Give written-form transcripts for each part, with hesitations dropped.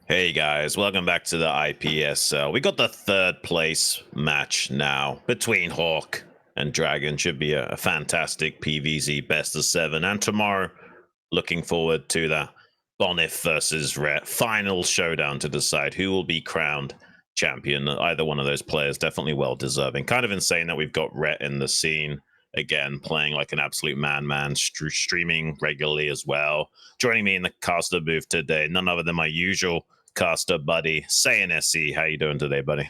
Hey guys, welcome back to the IPSL. We got the third place match now between Hawk and DragOn. Should be a fantastic PvZ best of 7. And tomorrow, looking forward to the Bonif versus Rhett final showdown to decide who will be crowned champion. Either one of those players definitely well deserving. Kind of insane that we've got Rhett in the scene again, playing like an absolute man, streaming regularly as well. Joining me in the caster booth today, none other than my usual caster buddy, Saiyan SE. How you doing today, buddy?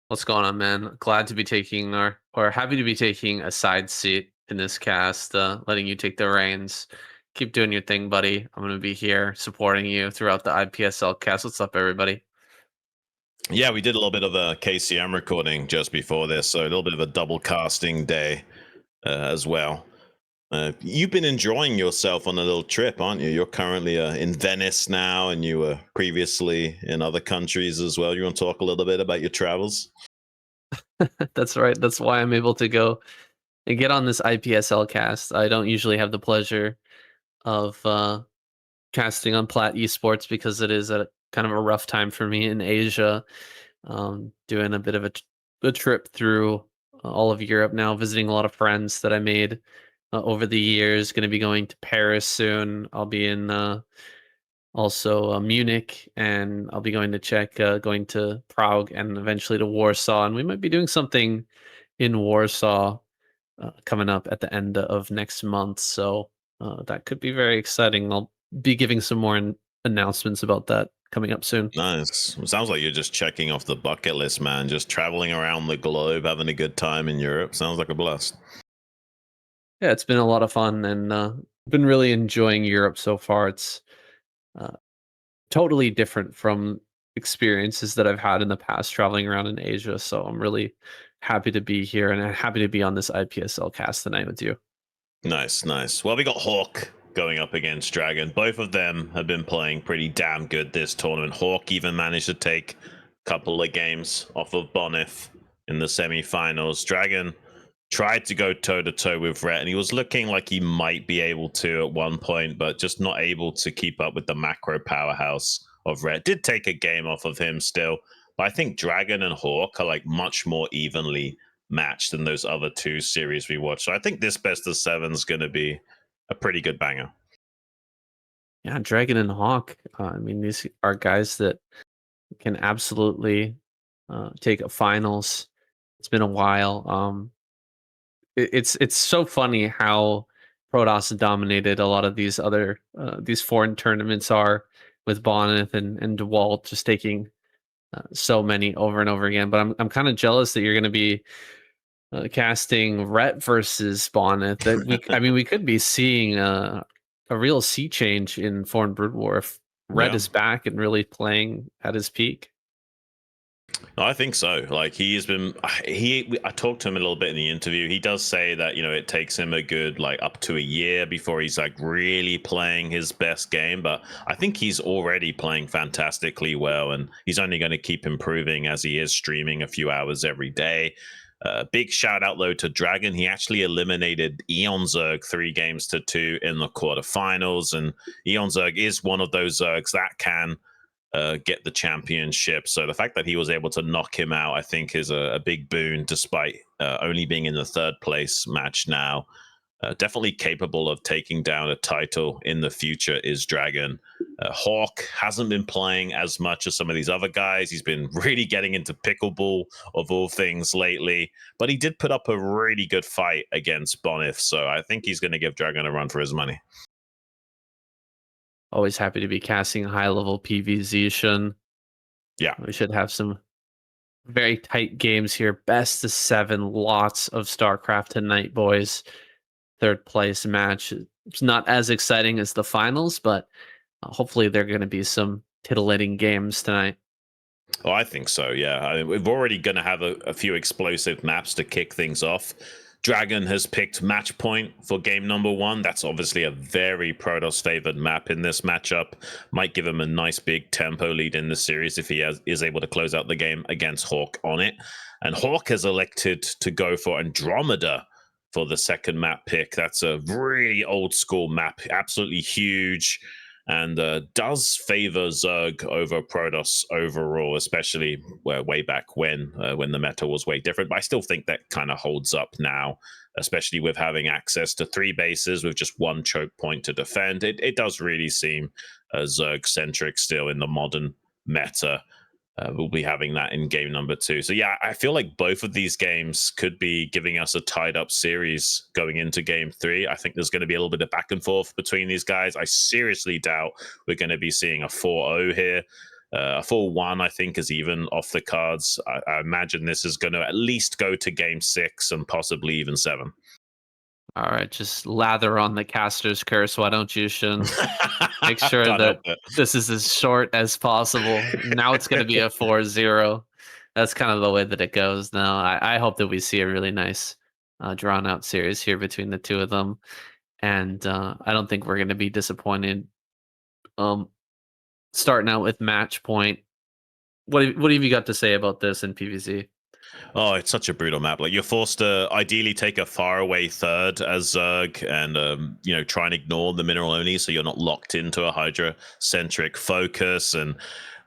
What's going on, man? Glad to be taking or happy to be taking a side seat in this cast, letting you take the reins. Keep doing your thing, buddy. I'm gonna be here supporting you throughout the IPSL cast. What's up, everybody? Yeah, we did a little bit of a KCM recording just before this, so a little bit of a double casting day as well. You've been enjoying yourself on a little trip, aren't you? You're currently in Venice now, and you were previously in other countries as well. You want to talk a little bit about your travels? That's right. That's why I'm able to go and get on this IPSL cast. I don't usually have the pleasure of casting on Plat Esports because it is a kind of a rough time for me in Asia. Doing a bit of a trip through all of Europe now, visiting a lot of friends that I made over the years. Going to be going to Paris soon. I'll be in also Munich, and I'll be going to Czech, going to Prague, and eventually to Warsaw. And we might be doing something in Warsaw coming up at the end of next month. So that could be very exciting. I'll be giving some more announcements about that coming up soon. Nice. It sounds like you're just checking off the bucket list, man. Just traveling around the globe, having a good time in Europe. Sounds like a blast. Yeah, it's been a lot of fun, and been really enjoying Europe so far. It's uh, totally different from experiences that I've had in the past traveling around in Asia. So I'm really happy to be here, and I'm happy to be on this IPSL cast tonight with you. Nice, nice. Well, we got Hawk going up against Dragon. Both of them have been playing pretty damn good this tournament. Hawk even managed to take a couple of games off of Bonif in the semi-finals. Dragon tried to go toe-to-toe with Rhett, and he was looking like he might be able to at one point, but just not able to keep up with the macro powerhouse of Rhett. Did take a game off of him still, but I think Dragon and Hawk are like much more evenly match than those other two series we watched. So I think this best of 7 is going to be a pretty good banger. Yeah, Dragon and Hawk. I mean, these are guys that can absolutely take a finals. It's been a while. It's so funny how Protoss dominated a lot of these foreign tournaments are with Bonneth and DeWalt just taking so many over and over again. But I'm kind of jealous that you're going to be casting Rhett versus Bonneth. That I mean, we could be seeing a real sea change in Foreign Brood War if Rhett Yeah. is back and really playing at his peak. No, I think so. Like he has been, I talked to him a little bit in the interview. He does say that it takes him a good like up to a year before he's like really playing his best game. But I think he's already playing fantastically well, and he's only going to keep improving as he is streaming a few hours every day. Big shout out though to Dragon. He actually eliminated Eon Zerg 3 games to 2 in the quarterfinals, and Eon Zerg is one of those Zergs that can get the championship. So the fact that he was able to knock him out, I think, is a big boon, despite only being in the third place match now. Definitely capable of taking down a title in the future is Dragon. Hawk hasn't been playing as much as some of these other guys. He's been really getting into pickleball of all things lately, but he did put up a really good fight against Bonif. So I think he's going to give Dragon a run for his money. Always happy to be casting high level PVZ. Shun. Yeah. We should have some very tight games here. Best of 7, lots of StarCraft tonight, boys. Third place match. It's not as exciting as the finals, but hopefully there are going to be some titillating games tonight. Oh, I think so. Yeah, I mean, we're already going to have a few explosive maps to kick things off. Dragon has picked match point for game number 1. That's obviously a very Protoss favored map in this matchup. Might give him a nice big tempo lead in the series if he is able to close out the game against Hawk on it. And Hawk has elected to go for Andromeda for the second map pick. That's a really old school map, absolutely huge. and does favor Zerg over Protoss overall, especially way back when the meta was way different. But I still think that kind of holds up now, especially with having access to 3 bases with just one choke point to defend. It does really seem Zerg centric still in the modern meta. We'll be having that in game number 2. So yeah, I feel like both of these games could be giving us a tied up series going into game 3. I think there's going to be a little bit of back and forth between these guys. I seriously doubt we're going to be seeing a 4-0 here. A 4-1, I think, is even off the cards. I imagine this is going to at least go to game 6 and possibly even 7. All right, just lather on the caster's curse, why don't you, Shun? Make sure Can't help that it. this is as short as possible. Now it's going to be a 4-0. That's kind of the way that it goes now. I hope that we see a really nice drawn out series here between the two of them. And I don't think we're going to be disappointed. Um, Starting out with match point. What have you got to say about this in PvZ? Oh, it's such a brutal map. Like you're forced to ideally take a faraway third as Zerg, and try and ignore the mineral only, so you're not locked into a Hydra centric focus. And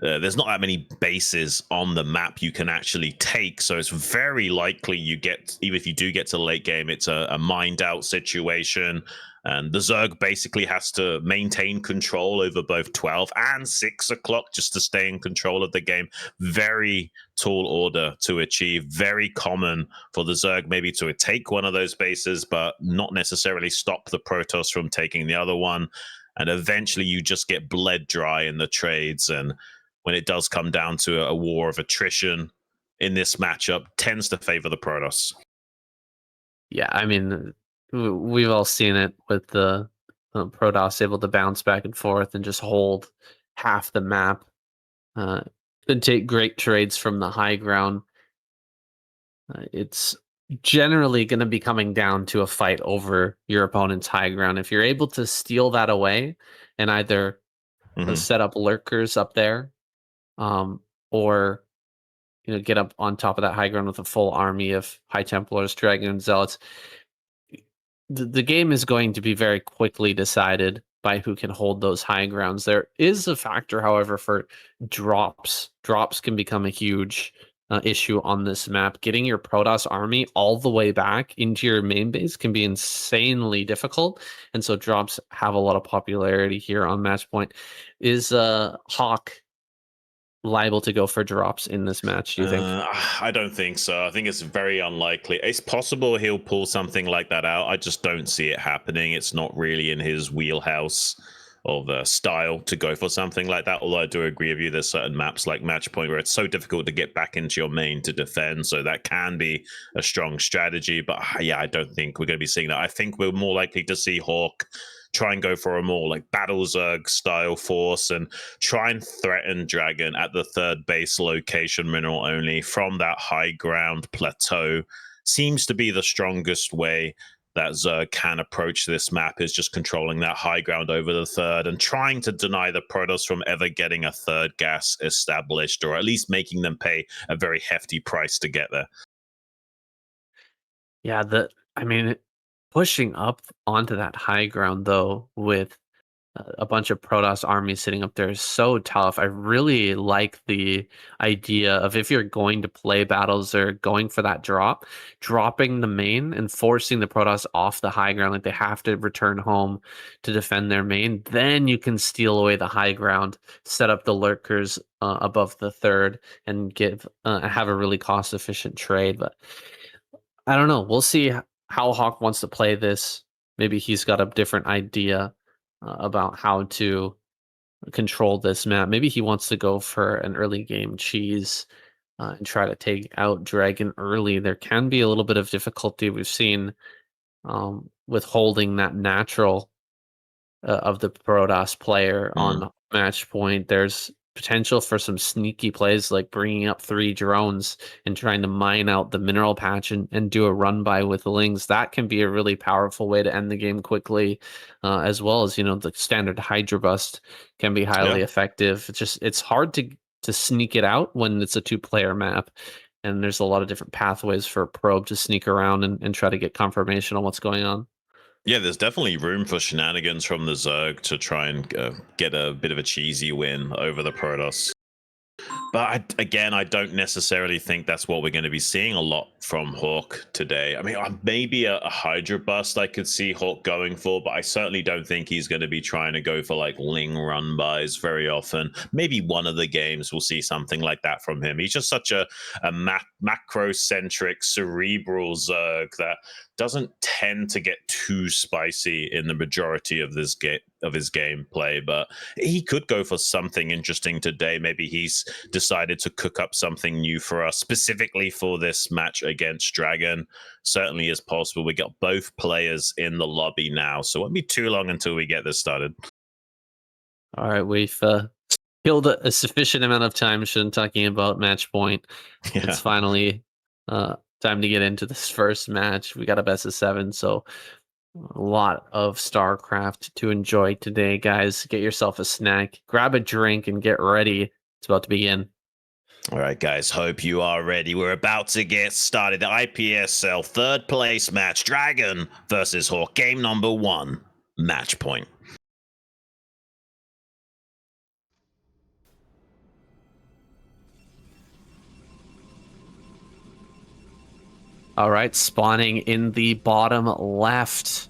there's not that many bases on the map you can actually take, so it's very likely you get, even if you do get to the late game, it's a mined out situation. And the Zerg basically has to maintain control over both 12 and 6 o'clock just to stay in control of the game. Very tall order to achieve. Very common for the Zerg maybe to take one of those bases, but not necessarily stop the Protoss from taking the other one. And eventually you just get bled dry in the trades. And when it does come down to a war of attrition in this matchup, tends to favor the Protoss. Yeah, I mean, we've all seen it with the Protoss able to bounce back and forth and just hold half the map, uh, and take great trades from the high ground. It's generally going to be coming down to a fight over your opponent's high ground. If you're able to steal that away and either Mm-hmm. set up lurkers up there, or get up on top of that high ground with a full army of High Templars, Dragon Zealots, the game is going to be very quickly decided by who can hold those high grounds. There is a factor, however, for drops. Drops can become a huge issue on this map. Getting your Protoss army all the way back into your main base can be insanely difficult, and so drops have a lot of popularity here on match point. Is Hawk liable to go for drops in this match, do you think? I don't think so. I think it's very unlikely. It's possible he'll pull something like that out. I just don't see it happening. It's not really in his wheelhouse of style to go for something like that. Although I do agree with you, there's certain maps like Match Point where it's so difficult to get back into your main to defend. So that can be a strong strategy. But yeah, I don't think we're going to be seeing that. I think we're more likely to see Hawk try and go for a more like Battle Zerg style force and try and threaten DragOn at the third base location, mineral only, from that high ground plateau. Seems to be the strongest way that Zerg can approach this map, is just controlling that high ground over the third and trying to deny the Protoss from ever getting a third gas established, or at least making them pay a very hefty price to get there. Yeah, I mean, pushing up onto that high ground though with a bunch of Protoss armies sitting up there is so tough. I really like the idea of, if you're going to play battles or going for that drop, dropping the main and forcing the Protoss off the high ground. Like they have to return home to defend their main. Then you can steal away the high ground, set up the lurkers above the third, and have a really cost efficient trade. But I don't know. We'll see how Hawk wants to play this. Maybe he's got a different idea about how to control this map. Maybe he wants to go for an early game cheese and try to take out Dragon early. There can be a little bit of difficulty we've seen with holding that natural of the Protoss player Mm. on match point. There's potential for some sneaky plays like bringing up 3 drones and trying to mine out the mineral patch and do a run by with the Lings. That can be a really powerful way to end the game quickly, as well as, the standard Hydra bust can be highly Yeah. effective. It's hard to sneak it out when it's a 2-player map. And there's a lot of different pathways for a probe to sneak around and try to get confirmation on what's going on. Yeah, there's definitely room for shenanigans from the Zerg to try and get a bit of a cheesy win over the Protoss. But again, I don't necessarily think that's what we're going to be seeing a lot from Hawk today. I mean, maybe a Hydra bust I could see Hawk going for, but I certainly don't think he's going to be trying to go for like Ling run bys very often. Maybe one of the games we'll see something like that from him. He's just such a macro-centric, cerebral Zerg that doesn't tend to get too spicy in the majority of this of his gameplay, but he could go for something interesting today. Maybe he's decided to cook up something new for us specifically for this match against DragOn. Certainly is possible. We got both players in the lobby now, so it won't be too long until we get this started. All right, we've killed a sufficient amount of time talking about match point. Yeah. It's finally time to get into this first match. We got a best of 7, so a lot of StarCraft to enjoy today, guys. Get yourself a snack, grab a drink, and get ready. It's about to begin. All right, guys, hope you are ready. We're about to get started. The IPSL third place match, DragOn versus Hawk, game number 1, match point. All right, spawning in the bottom left.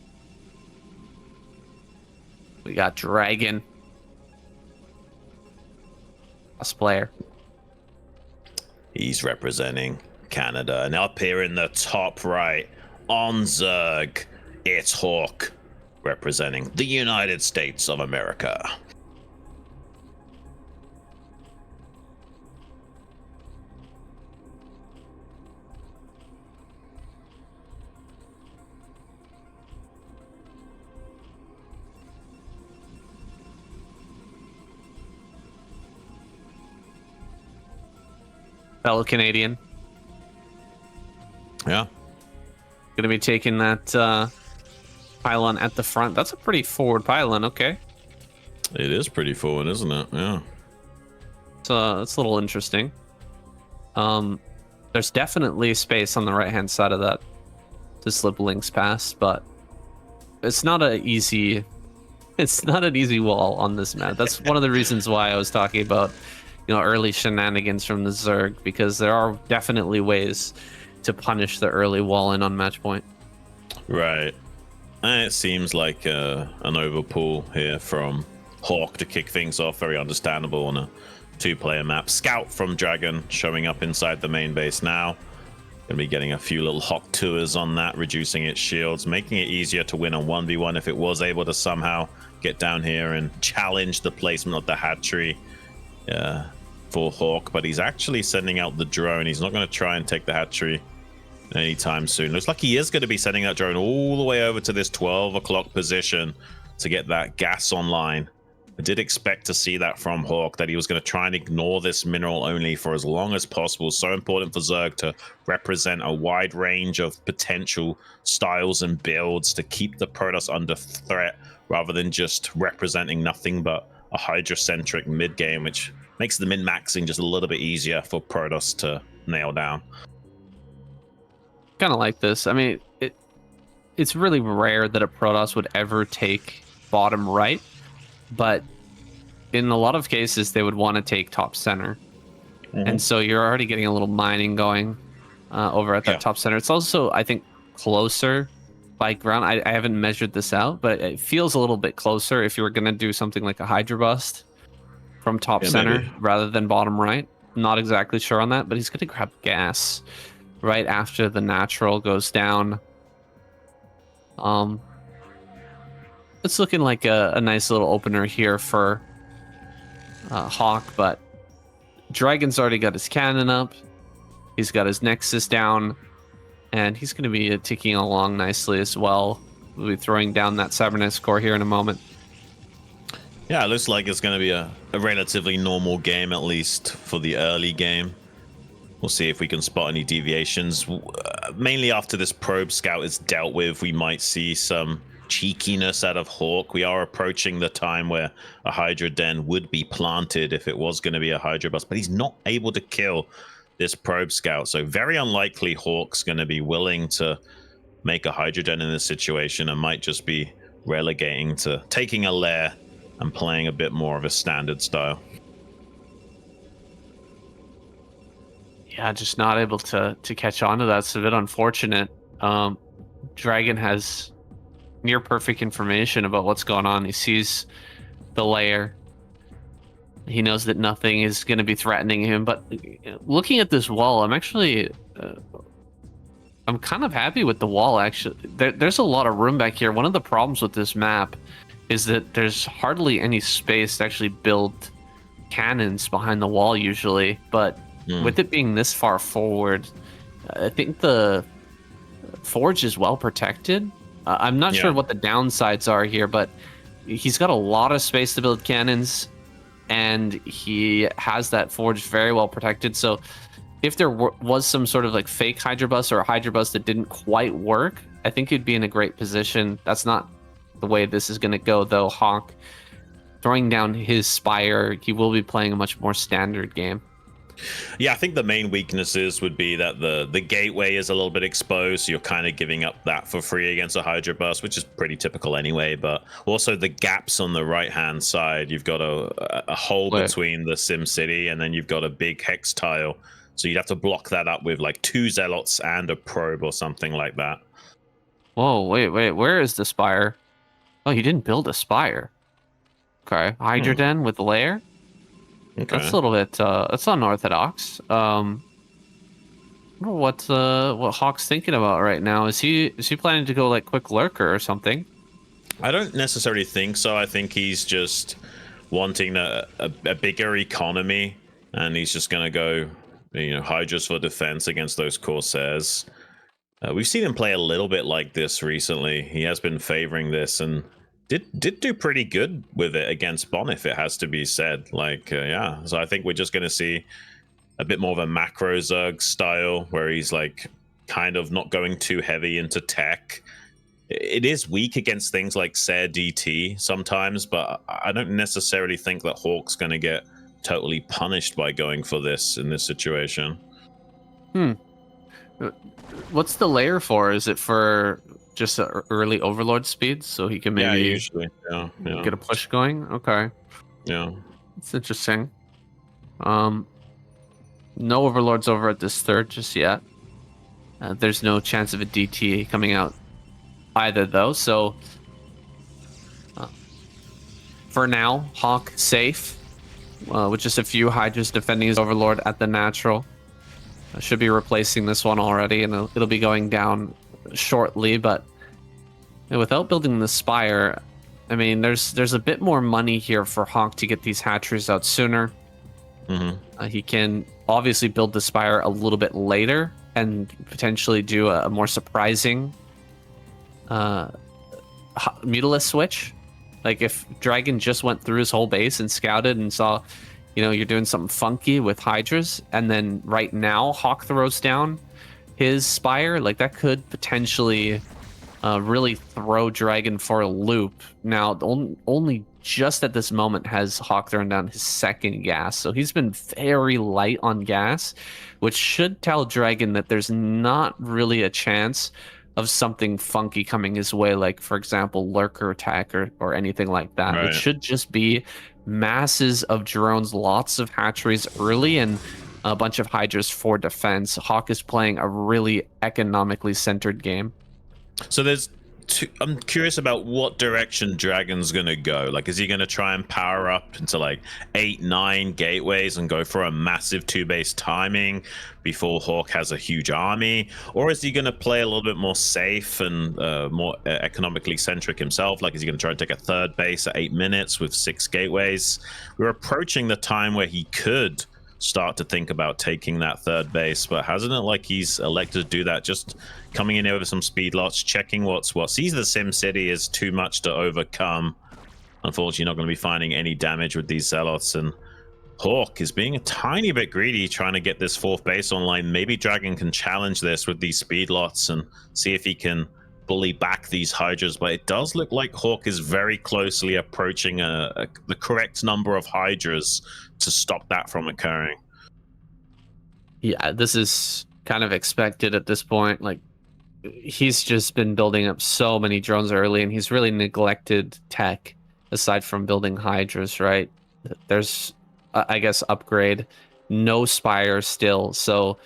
We got DragOn. Last player. He's representing Canada. And up here in the top right, on Zerg, it's Hawk, representing the United States of America. Fellow Canadian. Yeah. Gonna be taking that pylon at the front. That's a pretty forward pylon, okay. It is pretty forward, isn't it? Yeah. So it's a little interesting. There's definitely space on the right-hand side of that to slip links past, but it's not an easy wall on this map. That's one of the reasons why I was talking about, early shenanigans from the Zerg, because there are definitely ways to punish the early wall in on match point. Right. And it seems like an overpull here from Hawk to kick things off. Very understandable on a 2-player map. Scout from DragOn showing up inside the main base now. Gonna be getting a few little Hawk tours on that, reducing its shields, making it easier to win a 1v1 if it was able to somehow get down here and challenge the placement of the hatchery for Hawk. But he's actually sending out the drone. He's not going to try and take the hatchery anytime soon. Looks like he is going to be sending that drone all the way over to this 12 o'clock position to get that gas online. I did expect to see that from Hawk, that he was going to try and ignore this mineral only for as long as possible. So important for Zerg to represent a wide range of potential styles and builds to keep the Protoss under threat, rather than just representing nothing but a Hydra-centric mid-game, which makes the min-maxing just a little bit easier for Protoss to nail down. Kind of like this. I mean, it's really rare that a Protoss would ever take bottom right, but in a lot of cases they would want to take top center. And so you're already getting a little mining going over at that top center. It's also, I think, closer by ground. I haven't measured this out, but it feels a little bit closer if you were going to do something like a Hydra bust from top center maybe, rather than bottom right. Not exactly sure on that, but he's going to grab gas right after the natural goes down. It's looking like a nice little opener here for Hawk, but DragOn's already got his cannon up. He's got his Nexus down, and he's going to be ticking along nicely as well. We'll be throwing down that Cybernetics core here in a moment. Yeah, it looks like it's going to be a relatively normal game, at least for the early game. We'll see if we can spot any deviations. Mainly after this probe scout is dealt with, we might see some cheekiness out of Hawk. We are approaching the time where a Hydra den would be planted if it was going to be a Hydra bust, but he's not able to kill this probe scout. So very unlikely Hawk's going to be willing to make a Hydroden in this situation and might just be relegating to taking a lair and playing a bit more of a standard style. Yeah, just not able to catch on to that. It's a bit unfortunate. DragOn has near perfect information about what's going on. He sees the layer. He knows that nothing is going to be threatening him. But looking at this wall, I'm actually, I'm kind of happy with the wall. Actually, there's a lot of room back here. One of the problems with this map is that there's hardly any space to actually build cannons behind the wall usually. But with it being this far forward, I think the forge is well protected. I'm not sure what the downsides are here, but he's got a lot of space to build cannons, and he has that forge very well protected. So if there was some sort of like fake Hydra bus or a Hydra bus that didn't quite work, I think he'd be in a great position. That's not the way this is going to go, though. Hawk throwing down his Spire, he will be playing a much more standard game. Yeah, I think the main weaknesses would be that the gateway is a little bit exposed, so you're kind of giving up that for free against a Hydra bus, which is pretty typical anyway. But also the gaps on the right-hand side, you've got a hole between the Sim City, and then you've got a big hex tile. So you'd have to block that up with like 2 Zealots and a probe or something like that. Whoa, wait, where is the Spire? Oh, he didn't build a Spire. Okay, Hydra Den with lair. Okay. That's a little bit, that's unorthodox. I wonder what Hawk's thinking about right now. Is he planning to go like quick lurker or something? I don't necessarily think so. I think he's just wanting a bigger economy, and he's just going to go, Hydras for defense against those Corsairs. We've seen him play a little bit like this recently. He has been favoring this and did do pretty good with it against Bonif, it has to be said. Yeah, so I think we're just going to see a bit more of a macro Zerg style where he's like kind of not going too heavy into tech. It is weak against things like Ser DT sometimes, but I don't necessarily think that Hawk's going to get totally punished by going for this in this situation. What's the layer for? Is it for just early Overlord speed, so he can maybe usually get a push going? Okay. Yeah. It's interesting. No Overlords over at this third just yet. There's no chance of a DT coming out either, though. So for now, Hawk safe with just a few Hydras defending his Overlord at the natural. Should be replacing this one already, and it'll be going down shortly. But without building the Spire, I mean, there's a bit more money here for Hawk to get these hatcheries out sooner. He can obviously build the Spire a little bit later and potentially do a more surprising Mutalisk switch. Like if DragOn just went through his whole base and scouted and saw, you're doing something funky with Hydras, and then right now Hawk throws down his Spire, like that could potentially really throw DragOn for a loop. Now, only just at this moment has Hawk thrown down his second gas, so he's been very light on gas, which should tell DragOn that there's not really a chance of something funky coming his way, like, for example, lurker attack or anything like that. Right. It should just be masses of drones, lots of hatcheries early, and a bunch of Hydras for defense. Hawk is playing a really economically centered game. So I'm curious about what direction DragOn's gonna go. Like, is he gonna try and power up into like 8-9 gateways and go for a massive 2-base timing before Hawk has a huge army, or is he gonna play a little bit more safe and more economically centric himself? Like, is he gonna try and take a 3rd base at 8 minutes with 6 gateways? We're approaching the time where he could start to think about taking that 3rd base, but hasn't it like he's elected to do that, just coming in over some speed lots, checking what's what, sees the Sim City is too much to overcome. Unfortunately, not going to be finding any damage with these Zealots, and Hawk is being a tiny bit greedy trying to get this 4th base online. Maybe DragOn can challenge this with these speed lots and see if he can bully back these Hydras, but it does look like Hawk is very closely approaching the correct number of Hydras to stop that from occurring. Yeah, this is kind of expected at this point. Like, he's just been building up so many drones early, and he's really neglected tech aside from building Hydras, right? There's, I guess, upgrade, no Spire still. So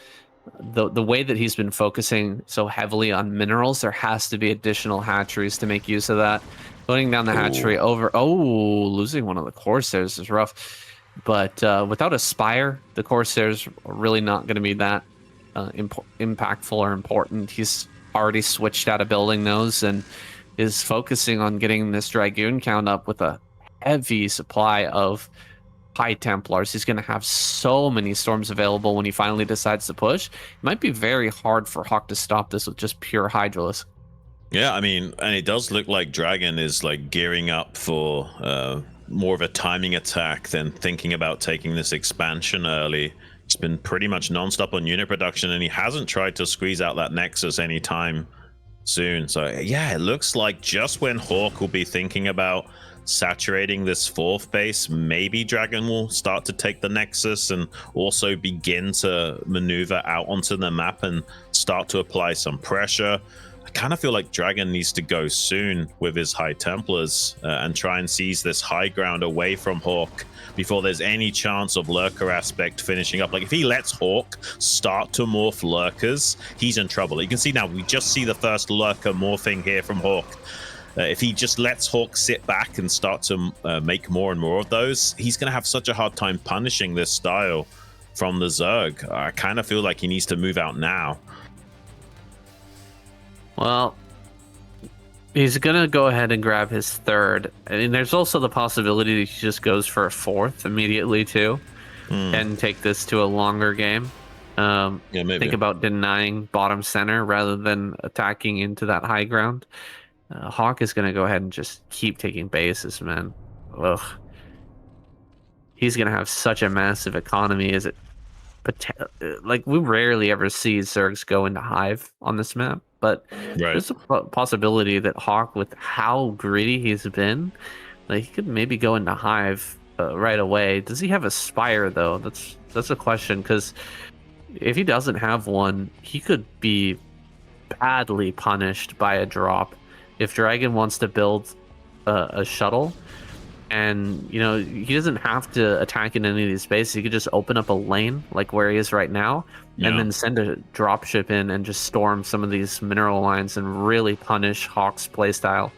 the way that he's been focusing so heavily on minerals, there has to be additional hatcheries to make use of that. Going down the hatchery Ooh. over, oh, losing one of the Corsairs is rough. But without a Spire, the Corsairs are really not going to be that impactful or important. He's already switched out of building those and is focusing on getting this Dragoon count up with a heavy supply of High Templars. He's going to have so many storms available when he finally decides to push. It might be very hard for Hawk to stop this with just pure Hydralisk. Yeah, I mean, and it does look like DragOn is like gearing up for more of a timing attack than thinking about taking this expansion early. It's been pretty much nonstop on unit production, and he hasn't tried to squeeze out that Nexus anytime soon. So yeah, it looks like just when Hawk will be thinking about saturating this fourth base, maybe DragOn will start to take the Nexus and also begin to maneuver out onto the map and start to apply some pressure. I kind of feel like DragOn needs to go soon with his High Templars and try and seize this high ground away from Hawk before there's any chance of Lurker aspect finishing up. Like, if he lets Hawk start to morph Lurkers, he's in trouble. You can see now, we just see the first Lurker morphing here from Hawk. If he just lets Hawk sit back and start to make more and more of those, he's going to have such a hard time punishing this style from the Zerg. I kind of feel like he needs to move out now. Well, he's going to go ahead and grab his third. I mean, there's also the possibility that he just goes for a fourth immediately, too, and take this to a longer game. Yeah, maybe. Think about denying bottom center rather than attacking into that high ground. Hawk is going to go ahead and just keep taking bases, man. Ugh. He's going to have such a massive economy. Is it like, we rarely ever see Zergs go into Hive on this map, but there's a possibility that Hawk, with how greedy he's been, like, he could maybe go into Hive right away. Does he have a Spire, though? That's a question, because if he doesn't have one, he could be badly punished by a drop. If DragOn wants to build a shuttle, and he doesn't have to attack in any of these spaces, he could just open up a lane like where he is right now, and then send a dropship in and just storm some of these mineral lines and really punish Hawk's playstyle.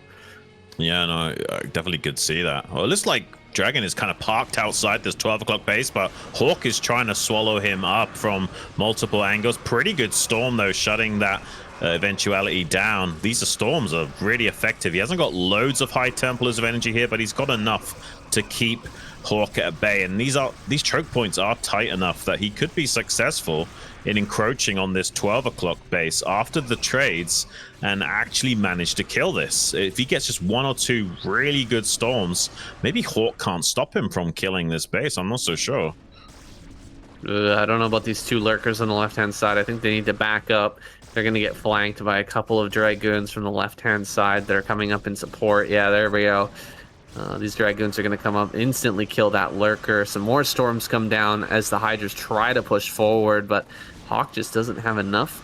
Yeah, no, I definitely could see that. Well, it looks like DragOn is kind of parked outside this 12 o'clock base, but Hawk is trying to swallow him up from multiple angles. Pretty good storm, though, shutting that eventuality down. These storms are really effective. He hasn't got loads of High Templars of energy here, but he's got enough to keep Hawk at bay. And these choke points are tight enough that he could be successful in encroaching on this 12 o'clock base after the trades and actually manage to kill this. If he gets just one or two really good storms, maybe Hawk can't stop him from killing this base. I'm not so sure. I don't know about these two lurkers on the left-hand side. I think they need to back up. They're going to get flanked by a couple of Dragoons from the left-hand side. They're coming up in support. Yeah, there we go. These Dragoons are going to come up, instantly kill that lurker. Some more storms come down as the Hydras try to push forward, but Hawk just doesn't have enough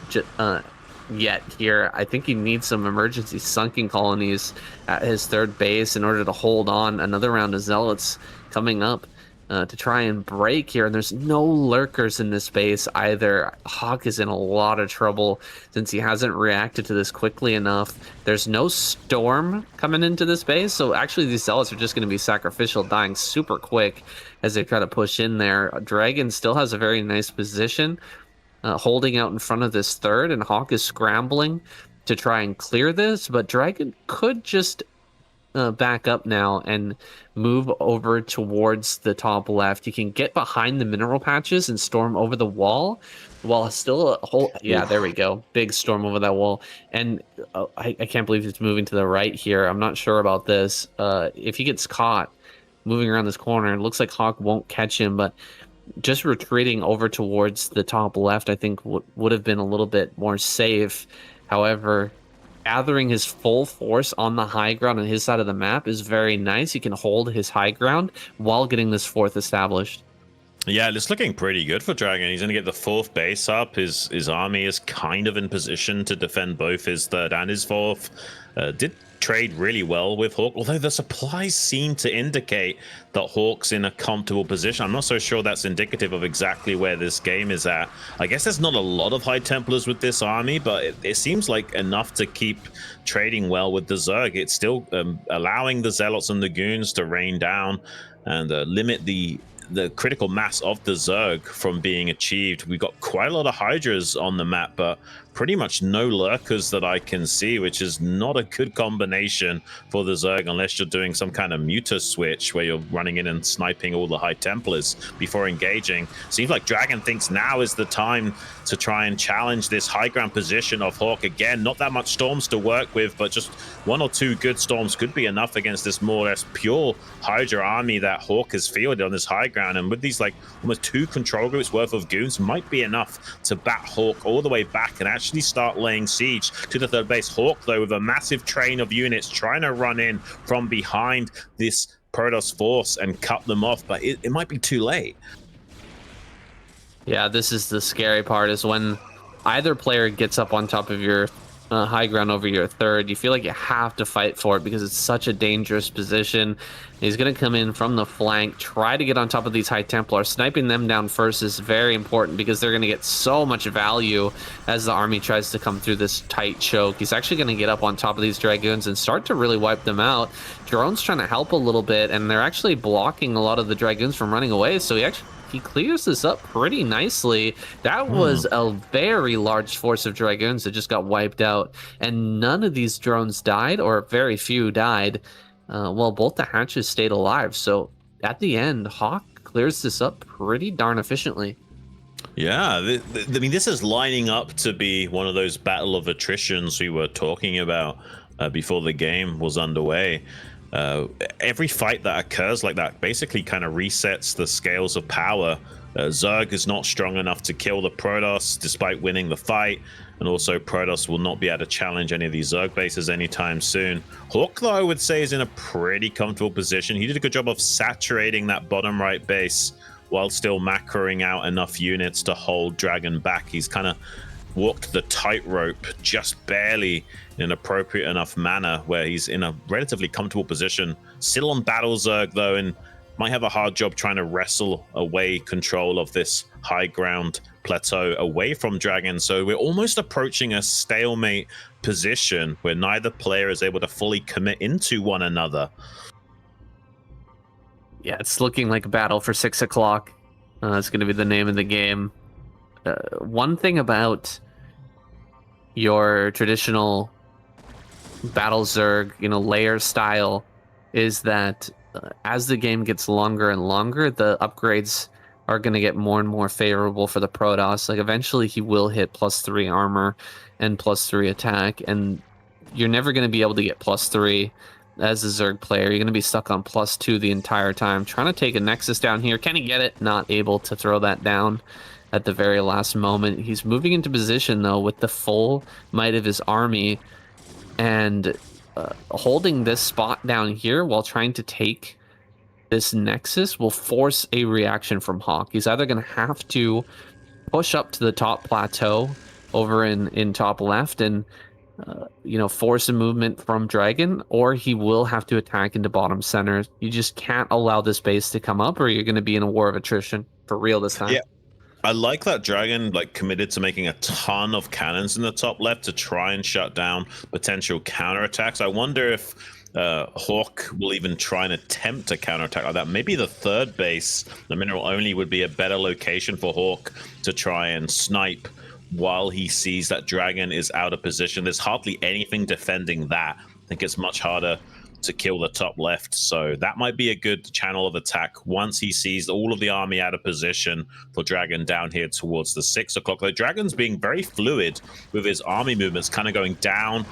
yet here. I think he needs some emergency sunken colonies at his third base in order to hold on. Another round of Zealots coming up to try and break here, and there's no lurkers in this base either. Hawk is in a lot of trouble since he hasn't reacted to this quickly enough. There's no storm coming into this base, so actually these Zealots are just going to be sacrificial, dying super quick as they try to push in there. DragOn still has a very nice position, holding out in front of this third, and Hawk is scrambling to try and clear this, but DragOn could just back up now and move over towards the top left. He can get behind the mineral patches and storm over the wall while still a whole... Yeah, there we go. Big storm over that wall. And I can't believe it's moving to the right here. I'm not sure about this. If he gets caught moving around this corner, it looks like Hawk won't catch him, but just retreating over towards the top left, I think would have been a little bit more safe. However, gathering his full force on the high ground on his side of the map is very nice. He can hold his high ground while getting this fourth established. Yeah, it's looking pretty good for DragOn. He's going to get the 4th base up. His army is kind of in position to defend both his 3rd and his 4th. Did trade really well with Hawk, although the supplies seem to indicate that Hawk's in a comfortable position. I'm not so sure that's indicative of exactly where this game is at. I guess there's not a lot of High Templars with this army, but it seems like enough to keep trading well with the Zerg. It's still allowing the Zealots and the Goons to rain down and limit the critical mass of the Zerg from being achieved. We've got quite a lot of Hydras on the map, but pretty much no Lurkers that I can see, which is not a good combination for the Zerg unless you're doing some kind of muta switch where you're running in and sniping all the High Templars before engaging. Seems like DragOn thinks now is the time to try and challenge this high ground position of Hawk again. Not that much Storms to work with, but just 1 or 2 good Storms could be enough against this more or less pure Hydra army that Hawk has fielded on this high ground. And with these like almost 2 control groups worth of goons might be enough to bat Hawk all the way back and actually start laying siege to the 3rd base. Hawk, though, with a massive train of units trying to run in from behind this Protoss force and cut them off, but it might be too late. Yeah, this is the scary part, is when either player gets up on top of your high ground over your 3rd, you feel like you have to fight for it because it's such a dangerous position. He's going to come in from the flank, try to get on top of these High Templars. Sniping them down first is very important because they're going to get so much value as the army tries to come through this tight choke. He's actually going to get up on top of these Dragoons and start to really wipe them out. Drone's trying to help a little bit, and they're actually blocking a lot of the Dragoons from running away, so he clears this up pretty nicely. That was a very large force of Dragoons that just got wiped out, and none of these drones died, or very few died. Well, both the hatches stayed alive, so at the end, Hawk clears this up pretty darn efficiently. Yeah, I mean, this is lining up to be one of those battle of attritions we were talking about before the game was underway. Every fight that occurs like that basically kind of resets the scales of power. Zerg is not strong enough to kill the Protoss despite winning the fight, and also Protoss will not be able to challenge any of these Zerg bases anytime soon. Hawk, though, I would say is in a pretty comfortable position. He did a good job of saturating that bottom right base while still macroing out enough units to hold DragOn back. He's kind of walked the tightrope just barely in an appropriate enough manner where he's in a relatively comfortable position. Still on Battle Zerg, though, and might have a hard job trying to wrestle away control of this high ground plateau away from DragOn. So we're almost approaching a stalemate position where neither player is able to fully commit into one another. Yeah, it's looking like a battle for 6 o'clock. It's going to be the name of the game. One thing about your traditional battle Zerg, layer style, is that as the game gets longer and longer, the upgrades are going to get more and more favorable for the Protoss. Like, eventually he will hit +3 armor and +3 attack, and you're never going to be able to get +3 as a Zerg player. You're going to be stuck on +2 the entire time. Trying to take a Nexus down here. Can he get it? Not able to throw that down at the very last moment. He's moving into position, though, with the full might of his army, and holding this spot down here while trying to take this Nexus will force a reaction from Hawk. He's either going to have to push up to the top plateau over in top left and force a movement from DragOn, or he will have to attack into bottom center. You just can't allow this base to come up, or you're going to be in a war of attrition for real this time. Yeah. I like that DragOn committed to making a ton of cannons in the top left to try and shut down potential counterattacks. I wonder if Hawk will even try and attempt a counterattack like that. Maybe the 3rd base, the mineral only, would be a better location for Hawk to try and snipe while he sees that DragOn is out of position. There's hardly anything defending that. I think it's much harder to kill the top left, so that might be a good channel of attack once he sees all of the army out of position for DragOn down here towards the 6 o'clock. Though DragOn's being very fluid with his army movements, kind of going down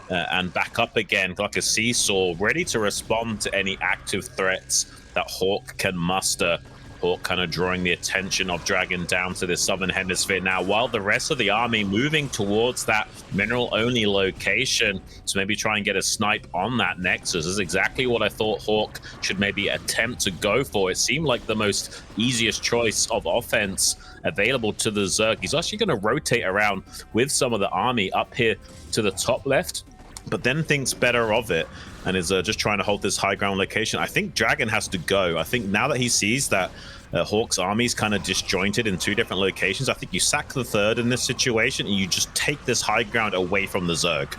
and back up again like a seesaw, ready to respond to any active threats that Hawk can muster. Hawk kind of drawing the attention of DragOn down to the southern hemisphere now, while the rest of the army moving towards that mineral-only location to maybe try and get a snipe on that Nexus. This is exactly what I thought Hawk should maybe attempt to go for. It seemed like the most easiest choice of offense available to the Zerg. He's actually going to rotate around with some of the army up here to the top left, but then thinks better of it and is just trying to hold this high ground location. I think DragOn has to go. I think now that he sees that Hawk's army is kind of disjointed in two different locations, I think you sack the third in this situation and you just take this high ground away from the Zerg.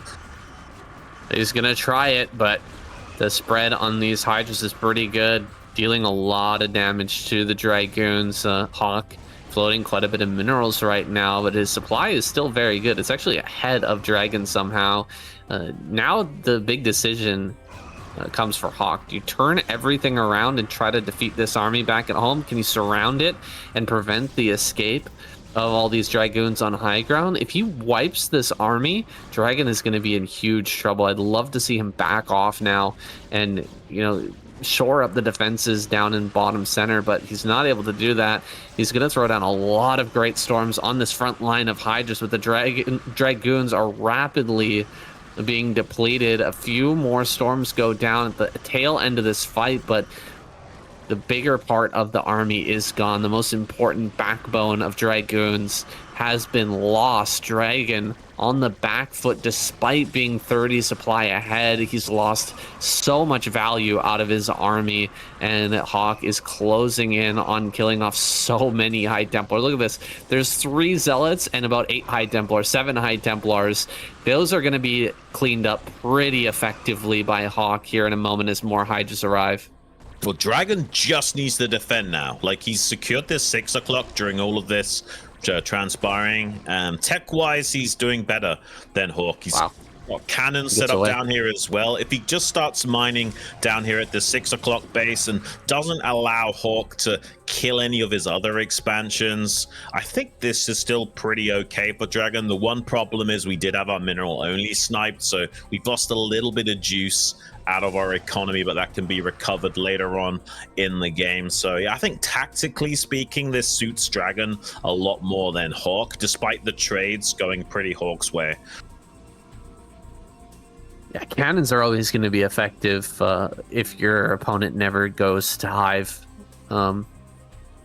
He's going to try it, but the spread on these Hydras is pretty good, dealing a lot of damage to the Dragoons. Hawk floating quite a bit of minerals right now, but his supply is still very good. It's actually ahead of DragOn somehow. Now the big decision comes for Hawk. Do you turn everything around and try to defeat this army back at home? Can you surround it and prevent the escape of all these Dragoons on high ground? If he wipes this army, DragOn is going to be in huge trouble. I'd love to see him back off now and, you know, shore up the defenses down in bottom center, but he's not able to do that. He's going to throw down a lot of great storms on this front line of Hydras, with the Dragoons are rapidly being depleted. A few more storms go down at the tail end of this fight, but the bigger part of the army is gone. The most important backbone of Dragoons has been lost. DragOn on the back foot despite being 30 supply ahead. He's lost so much value out of his army, and Hawk is closing in on killing off so many High Templars. Look at this. There's 3 Zealots and about 8 High Templars, 7 High Templars. Those are going to be cleaned up pretty effectively by Hawk here in a moment as more Hydras arrive. Well, DragOn just needs to defend now. Like, he's secured this 6 o'clock during all of this transpiring. Tech-wise, he's doing better than Hawk. He's got cannons set up down here as well. If he just starts mining down here at the 6 o'clock base and doesn't allow Hawk to kill any of his other expansions, I think this is still pretty okay for DragOn. The one problem is we did have our mineral only sniped, so we've lost a little bit of juice out of our economy, but that can be recovered later on in the game. So yeah, I think tactically speaking, this suits DragOn a lot more than Hawk, despite the trades going pretty Hawk's way. Yeah, cannons are always going to be effective if your opponent never goes to Hive. If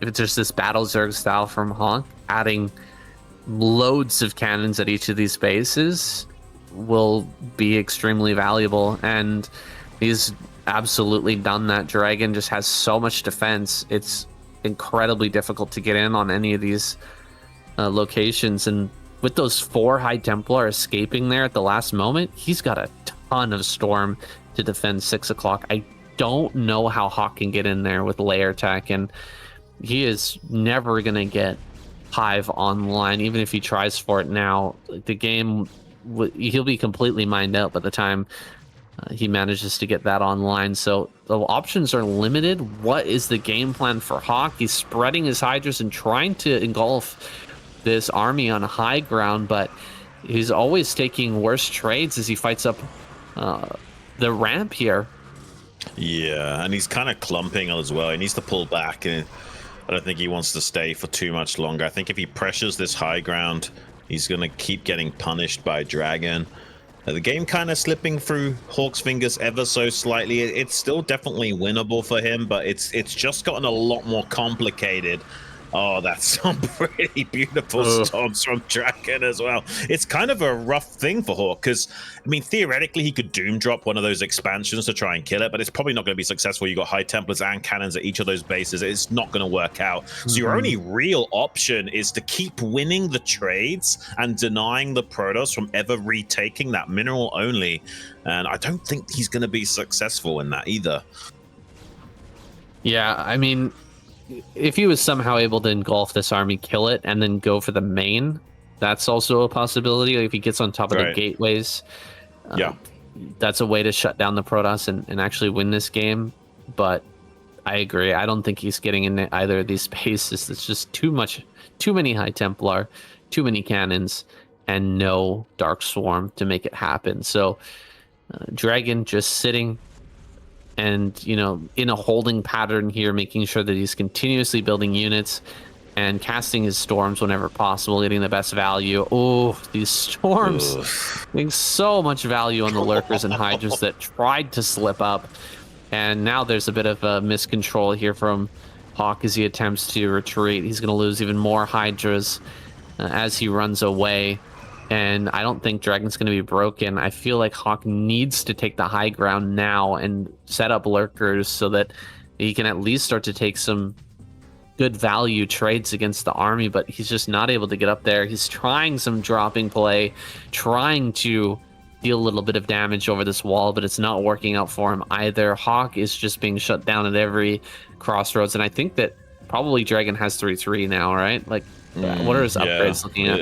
it's just this Battle Zerg style from Hawk, adding loads of cannons at each of these bases will be extremely valuable, and he's absolutely done that. DragOn just has so much defense. It's incredibly difficult to get in on any of these locations, and with those 4 High Templar escaping there at the last moment, he's got a ton of storm to defend 6 o'clock. I don't know how Hawk can get in there with layer tech, and he is never going to get Hive online, even if he tries for it now. The game, he'll be completely mined out by the time he manages to get that online. So the options are limited. What is the game plan for Hawk? He's spreading his Hydras and trying to engulf this army on high ground, but he's always taking worse trades as he fights up the ramp here. Yeah, and he's kind of clumping as well. He needs to pull back, and I don't think he wants to stay for too much longer. I think if he pressures this high ground, he's going to keep getting punished by DragOn. The game kind of slipping through Hawk's fingers ever so slightly. It's still definitely winnable for him, but it's just gotten a lot more complicated. Oh, that's some pretty beautiful storms from DragOn as well. It's kind of a rough thing for Hawk, because, I mean, theoretically, he could doom drop one of those expansions to try and kill it, but it's probably not going to be successful. You got High Templars and cannons at each of those bases. It's not going to work out. So your only real option is to keep winning the trades and denying the Protoss from ever retaking that mineral only. And I don't think he's going to be successful in that either. Yeah, I mean, if he was somehow able to engulf this army, kill it, and then go for the main, that's also a possibility. Like if he gets on top of the gateways, that's a way to shut down the Protoss and actually win this game. But I agree. I don't think he's getting in either of these spaces. It's just too many High Templar, too many cannons, and no Dark Swarm to make it happen. So DragOn just sitting and, in a holding pattern here, making sure that he's continuously building units and casting his storms whenever possible, getting the best value. Oh, these storms Ugh. getting so much value on the lurkers and hydras that tried to slip up. And now there's a bit of a miscontrol here from Hawk as he attempts to retreat. He's going to lose even more hydras as he runs away. And I don't think Dragon's going to be broken. I feel like Hawk needs to take the high ground now and set up lurkers so that he can at least start to take some good value trades against the army, but he's just not able to get up there. He's trying some dropping play, trying to deal a little bit of damage over this wall, but it's not working out for him either. Hawk is just being shut down at every crossroads, and I think that probably Dragon has 3-3 now, right? Like, what are his upgrades looking at?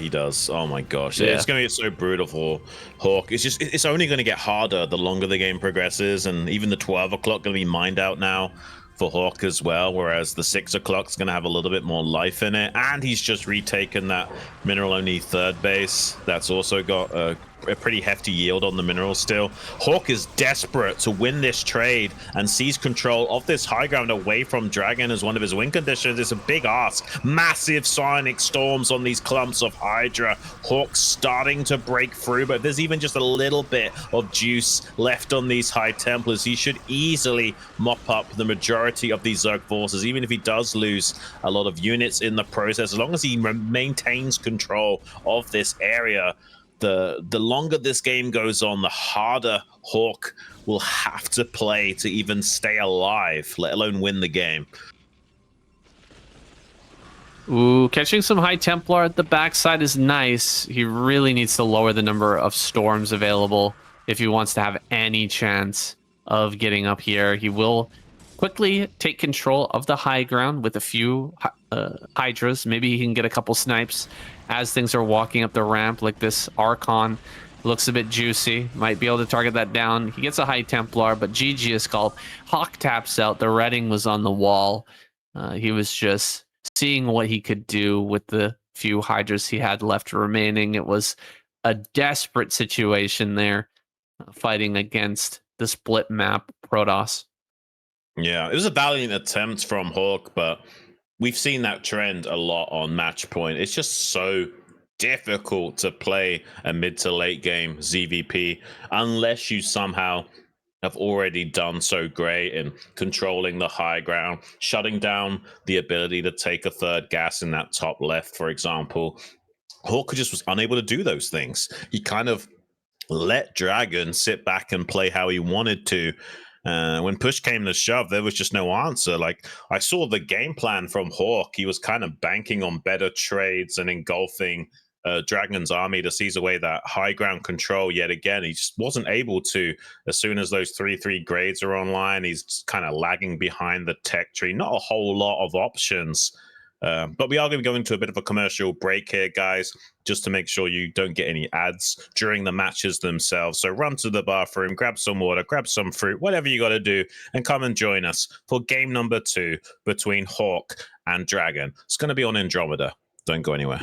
He does. Oh my gosh, Yeah. it's going to be so brutal for Hawk. It's only going to get harder the longer the game progresses, and even the 12 o'clock going to be mined out now for Hawk as well, whereas the 6 o'clock's going to have a little bit more life in it, and he's just retaken that mineral only third base. That's also got a pretty hefty yield on the minerals still. Hawk is desperate to win this trade and seize control of this high ground away from Dragon as one of his win conditions. It's a big ask. Massive sonic storms on these clumps of Hydra. Hawk starting to break through, but if there's even just a little bit of juice left on these High Templars, he should easily mop up the majority of these Zerg forces, even if he does lose a lot of units in the process. As long as he maintains control of this area, the longer this game goes on, the harder Hawk will have to play to even stay alive, let alone win the game. Ooh, catching some High Templar at the backside is nice. He really needs to lower the number of storms available if he wants to have any chance of getting up here. He will quickly take control of the high ground with a few Hydras. Maybe he can get a couple snipes as things are walking up the ramp, like this Archon. Looks a bit juicy. Might be able to target that down. He gets a High Templar, but GG is called. Hawk taps out. The Redding was on the wall. He was just seeing what he could do with the few Hydras he had left remaining. It was a desperate situation there, fighting against the split map Protoss. Yeah, it was a valiant attempt from Hawk, but we've seen that trend a lot on Match Point. It's just so difficult to play a mid to late game ZVP unless you somehow have already done so great in controlling the high ground, shutting down the ability to take a third gas in that top left, for example. Hawk just was unable to do those things. He kind of let Dragon sit back and play how he wanted to. When push came to shove, there was just no answer. Like, I saw the game plan from Hawk. He was kind of banking on better trades and engulfing Dragon's army to seize away that high ground control yet again. He just wasn't able to. As soon as those 3-3 grades are online, he's kind of lagging behind the tech tree. Not a whole lot of options. But we are going to go into a bit of a commercial break here, guys, just to make sure you don't get any ads during the matches themselves. So run to the bathroom, grab some water, grab some fruit, whatever you got to do, and come and join us for game number 2 between Hawk and Dragon. It's going to be on Andromeda. Don't go anywhere.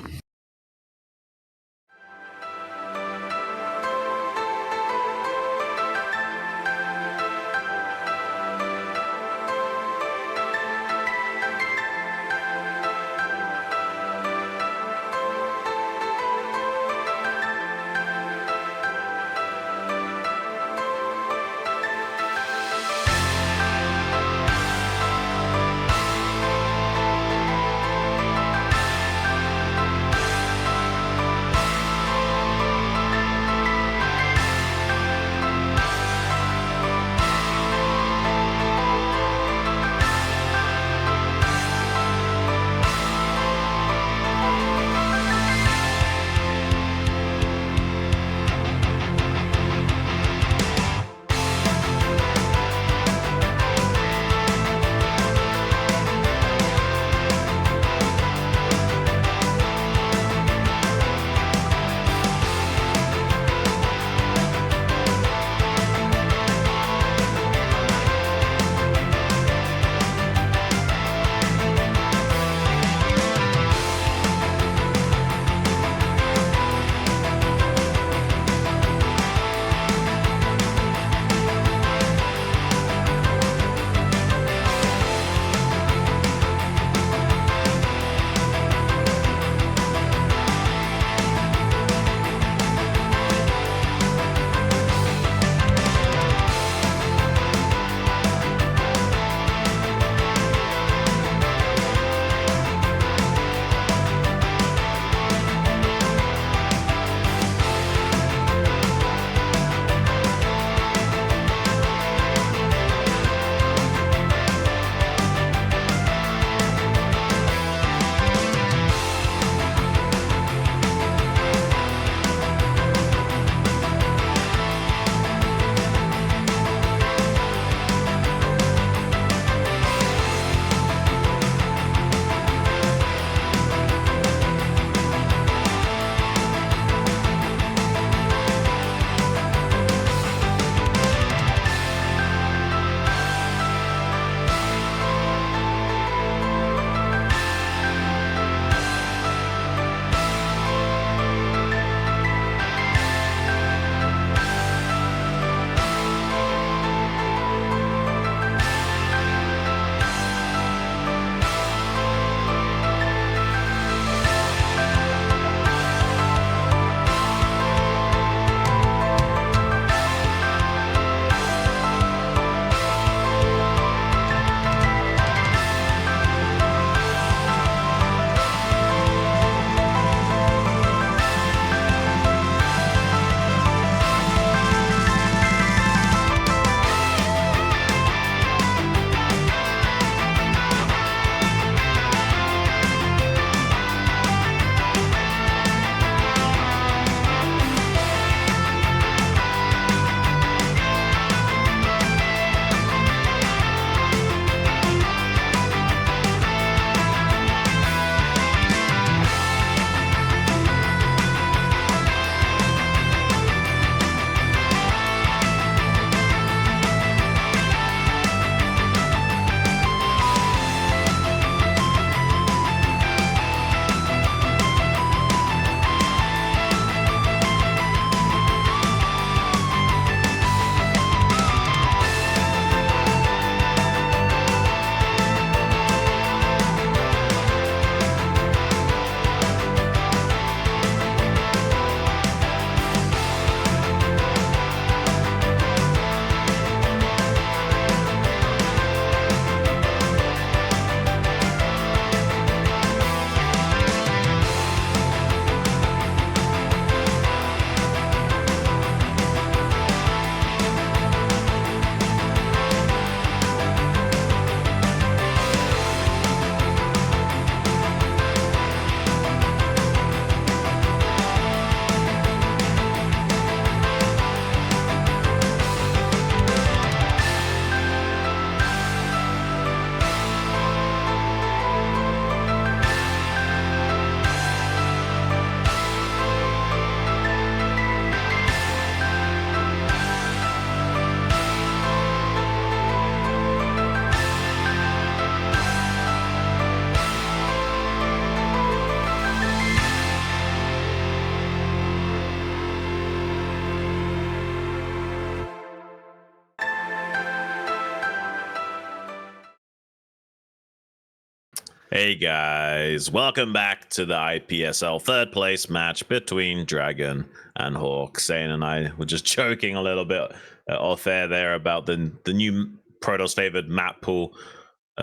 Hey guys, welcome back to the IPSL third place match between DragOn and Hawk. Sane and I were just joking a little bit off air there about the new Protoss favored map pool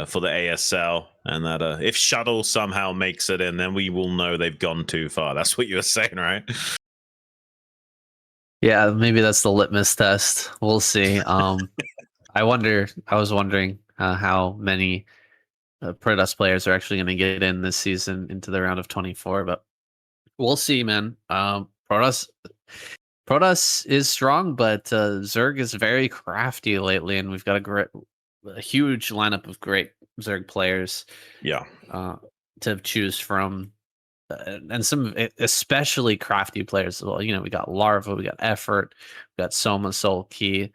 for the ASL, and that if Shuttle somehow makes it in, then we will know they've gone too far. That's what you were saying, right? Yeah, maybe that's the litmus test. We'll see. I was wondering how many Protoss players are actually going to get in this season into the round of 24, but we'll see, man. Protoss is strong, but Zerg is very crafty lately, and we've got a huge lineup of great Zerg players Yeah, uh, to choose from. And some especially crafty players as well. You know, we got Larva, we got Effort, we got Soma, Soul Key,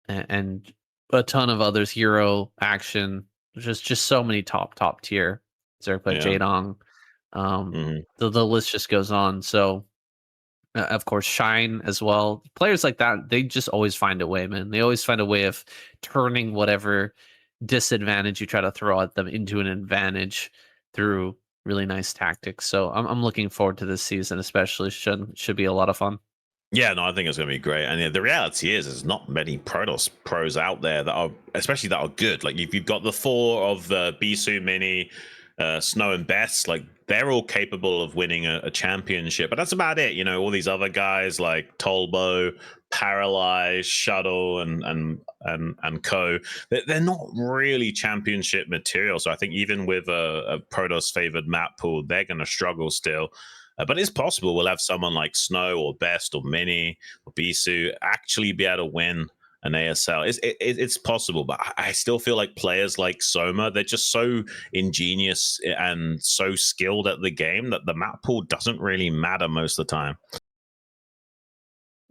and a ton of others. Hero, Action, just so many top tier. Zerg player yeah. Jadong. Hmm. The list just goes on. So of course, Shine as well. Players like that, they just always find a way, man. They always find a way of turning whatever disadvantage you try to throw at them into an advantage through really nice tactics. So I'm looking forward to this season, especially. Should be a lot of fun. Yeah, no, I think it's going to be great. And the reality is, there's not many Protoss pros out there that are, especially that are good. Like, if you've got the four of Bisu, Mini, Snow, and Best, like, they're all capable of winning a championship. But that's about it. You know, all these other guys like Tolbo, Paralyzed, Shuttle, and Co. They're not really championship material. So I think even with a Protoss favored map pool, they're going to struggle still. But it's possible we'll have someone like Snow or Best or Mini or Bisu actually be able to win an ASL. It's possible, but I still feel like players like Soma, they're just so ingenious and so skilled at the game that the map pool doesn't really matter most of the time.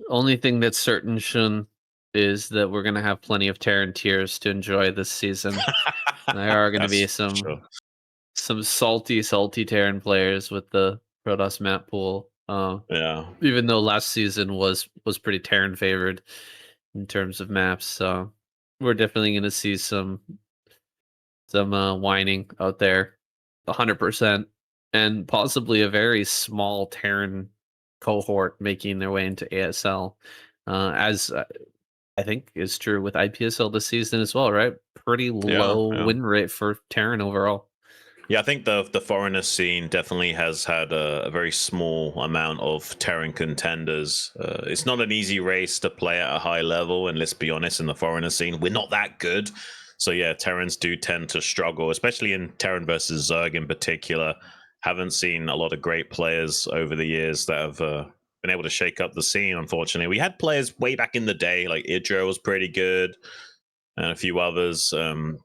Only thing that's certain, Shun, is that we're gonna have plenty of Terran tiers to enjoy this season. There are gonna be That's for some sure. some salty Terran players with the Protoss map pool. Yeah. Even though last season was pretty Terran favored in terms of maps, so we're definitely going to see some whining out there, 100%, and possibly a very small Terran cohort making their way into ASL, as I think is true with IPSL this season as well, right? Pretty Yeah. low Yeah. win rate for Terran overall. Yeah, I think the foreigner scene definitely has had a very small amount of Terran contenders. It's not an easy race to play at a high level, and let's be honest, in the foreigner scene, we're not that good. So yeah, Terrans do tend to struggle, especially in Terran versus Zerg in particular. Haven't seen a lot of great players over the years that have been able to shake up the scene. Unfortunately, we had players way back in the day, like Idra was pretty good and a few others.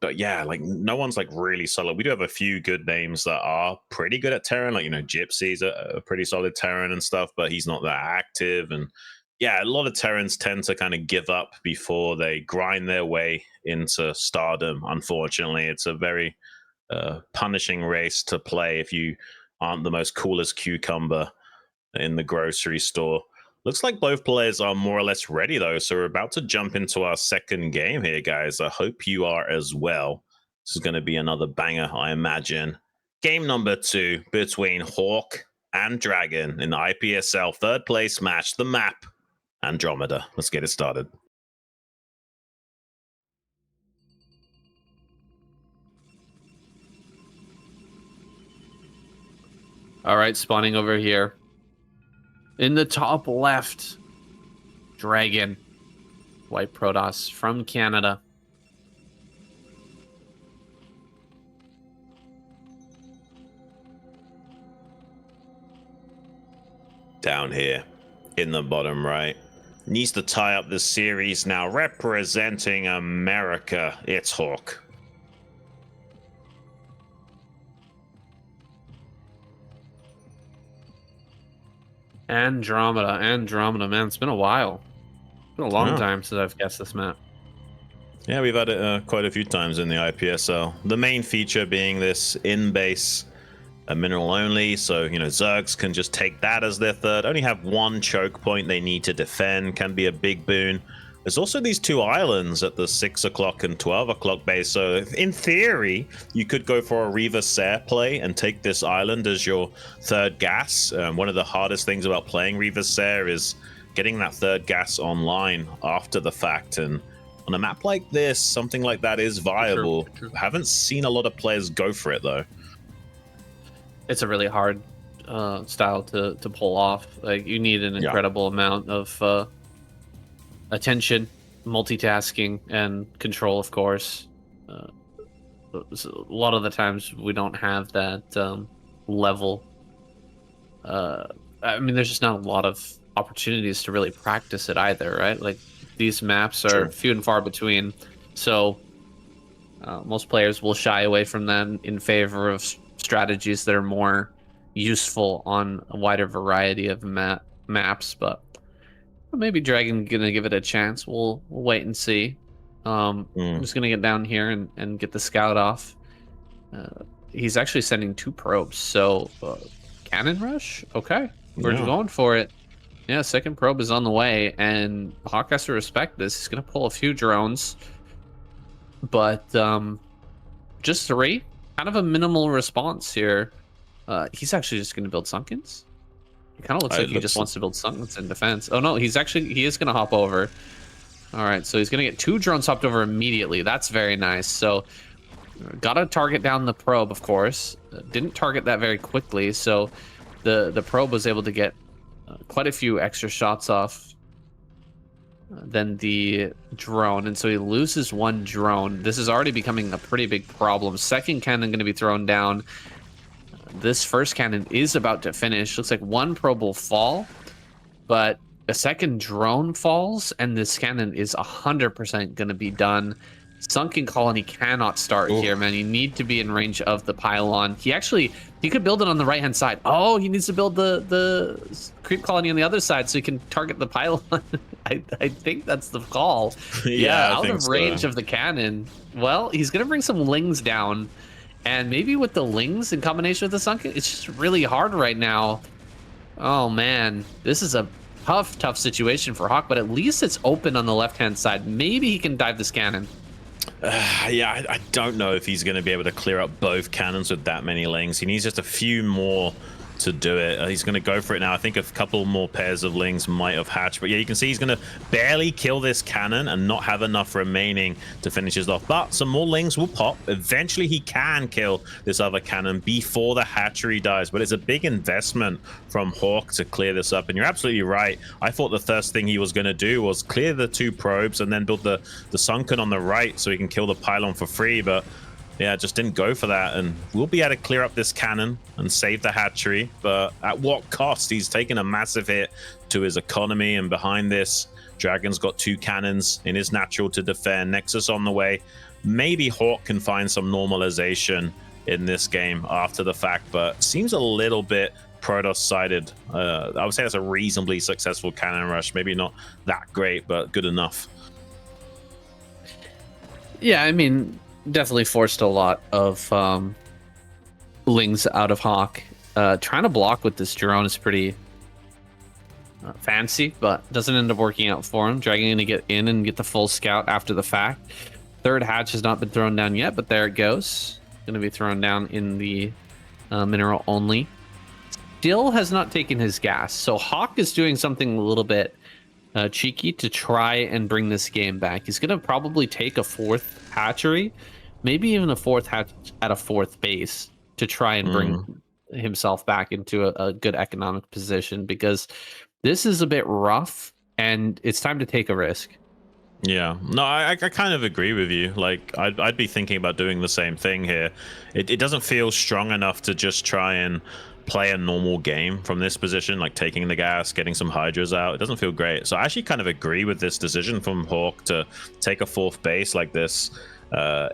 But yeah, like no one's like really solid. We do have a few good names that are pretty good at Terran, like Gypsy's a pretty solid Terran and stuff, but he's not that active. And yeah, a lot of Terrans tend to kind of give up before they grind their way into stardom. Unfortunately, it's a very punishing race to play if you aren't the most coolest cucumber in the grocery store. Looks like both players are more or less ready, though. So we're about to jump into our second game here, guys. I hope you are as well. This is going to be another banger, I imagine. Game number 2 between Hawk and DragOn in the IPSL third place match, the map Andromeda. Let's get it started. All right, spawning over here in the top left, Dragon, White Protoss from Canada. Down here in the bottom right. Needs to tie up the series now, representing America. It's Hawk. Andromeda, man, it's been a while. It's been a long Oh. time since I've guessed this map. Yeah, we've had it quite a few times in the IPSL. The main feature being this in-base mineral only, so Zergs can just take that as their third. Only have one choke point they need to defend, can be a big boon. there's also these two islands at the 6 o'clock and 12 o'clock base. So in theory, you could go for a Reaver Serre play and take this island as your third gas. One of the hardest things about playing Reaver Serre is getting that third gas online after the fact. And on a map like this, something like that is viable. True. Haven't seen a lot of players go for it, though. It's a really hard style to pull off. Like, you need an incredible amount of attention, multitasking, and control, of course. A lot of the times we don't have that level. I mean, there's just not a lot of opportunities to really practice it either, right? Like, these maps are few and far between, so most players will shy away from them in favor of strategies that are more useful on a wider variety of maps. But maybe DragOn gonna give it a chance. We'll wait and see. I'm just gonna get down here and get the scout off. He's actually sending 2 probes, so cannon rush. Okay, we're going for it. Yeah, second probe is on the way, and Hawk has to respect this. He's gonna pull a few drones, but just 3. Kind of a minimal response here. He's actually just gonna build Sunkens. It kind of looks like he just wants to build Sunkens in defense. Oh no, he is gonna hop over. All right, so he's gonna get 2 drones hopped over immediately. That's very nice. So gotta target down the probe, of course. Didn't target that very quickly, so the probe was able to get quite a few extra shots off than the drone, and so he loses 1 drone. This is already becoming a pretty big problem. Second cannon going to be thrown down. This first cannon is about to finish. Looks like 1 probe will fall, but a second drone falls, and this cannon is 100% going to be done. Sunken Colony cannot start here, man. You need to be in range of the pylon. He could build it on the right hand side. Oh, he needs to build the creep colony on the other side so he can target the pylon. I think that's the call. Yeah, out of range of the cannon. Well, he's gonna bring some lings down, and maybe with the lings in combination with the sunken, it's just really hard right now. Oh man, this is a tough situation for Hawk, but at least it's open on the left hand side. Maybe he can dive this cannon. Yeah, I don't know if he's going to be able to clear up both cannons with that many lings. He needs just a few more to do it. He's going to go for it now. I think a couple more pairs of lings might have hatched, but yeah, you can see he's going to barely kill this cannon and not have enough remaining to finish it off. But some more lings will pop. Eventually he can kill this other cannon before the hatchery dies, but it's a big investment from Hawk to clear this up. And you're absolutely right. I thought the first thing he was going to do was clear the 2 probes and then build the sunken on the right so he can kill the pylon for free, but yeah, just didn't go for that, and we'll be able to clear up this cannon and save the hatchery, but at what cost? He's taken a massive hit to his economy, and behind this, DragOn's got 2 cannons in his natural to defend. Nexus on the way. Maybe Hawk can find some normalization in this game after the fact, but seems a little bit Protoss-sided. I would say that's a reasonably successful cannon rush. Maybe not that great, but good enough. Yeah, I mean, definitely forced a lot of lings out of Hawk. Trying to block with this drone is pretty fancy, but doesn't end up working out for him. DragOn gonna get in and get the full scout after the fact. Third hatch has not been thrown down yet, but there it goes. Gonna be thrown down in the mineral only. Still has not taken his gas, so Hawk is doing something a little bit cheeky to try and bring this game back. He's gonna probably take a 4th hatchery, maybe even a 4th hatch at a 4th base to try and bring himself back into a good economic position, because this is a bit rough and it's time to take a risk. Yeah, no, I kind of agree with you. Like, I'd be thinking about doing the same thing here. It doesn't feel strong enough to just try and play a normal game from this position, like taking the gas, getting some hydras out. It doesn't feel great. So I actually kind of agree with this decision from Hawk to take a 4th base like this. I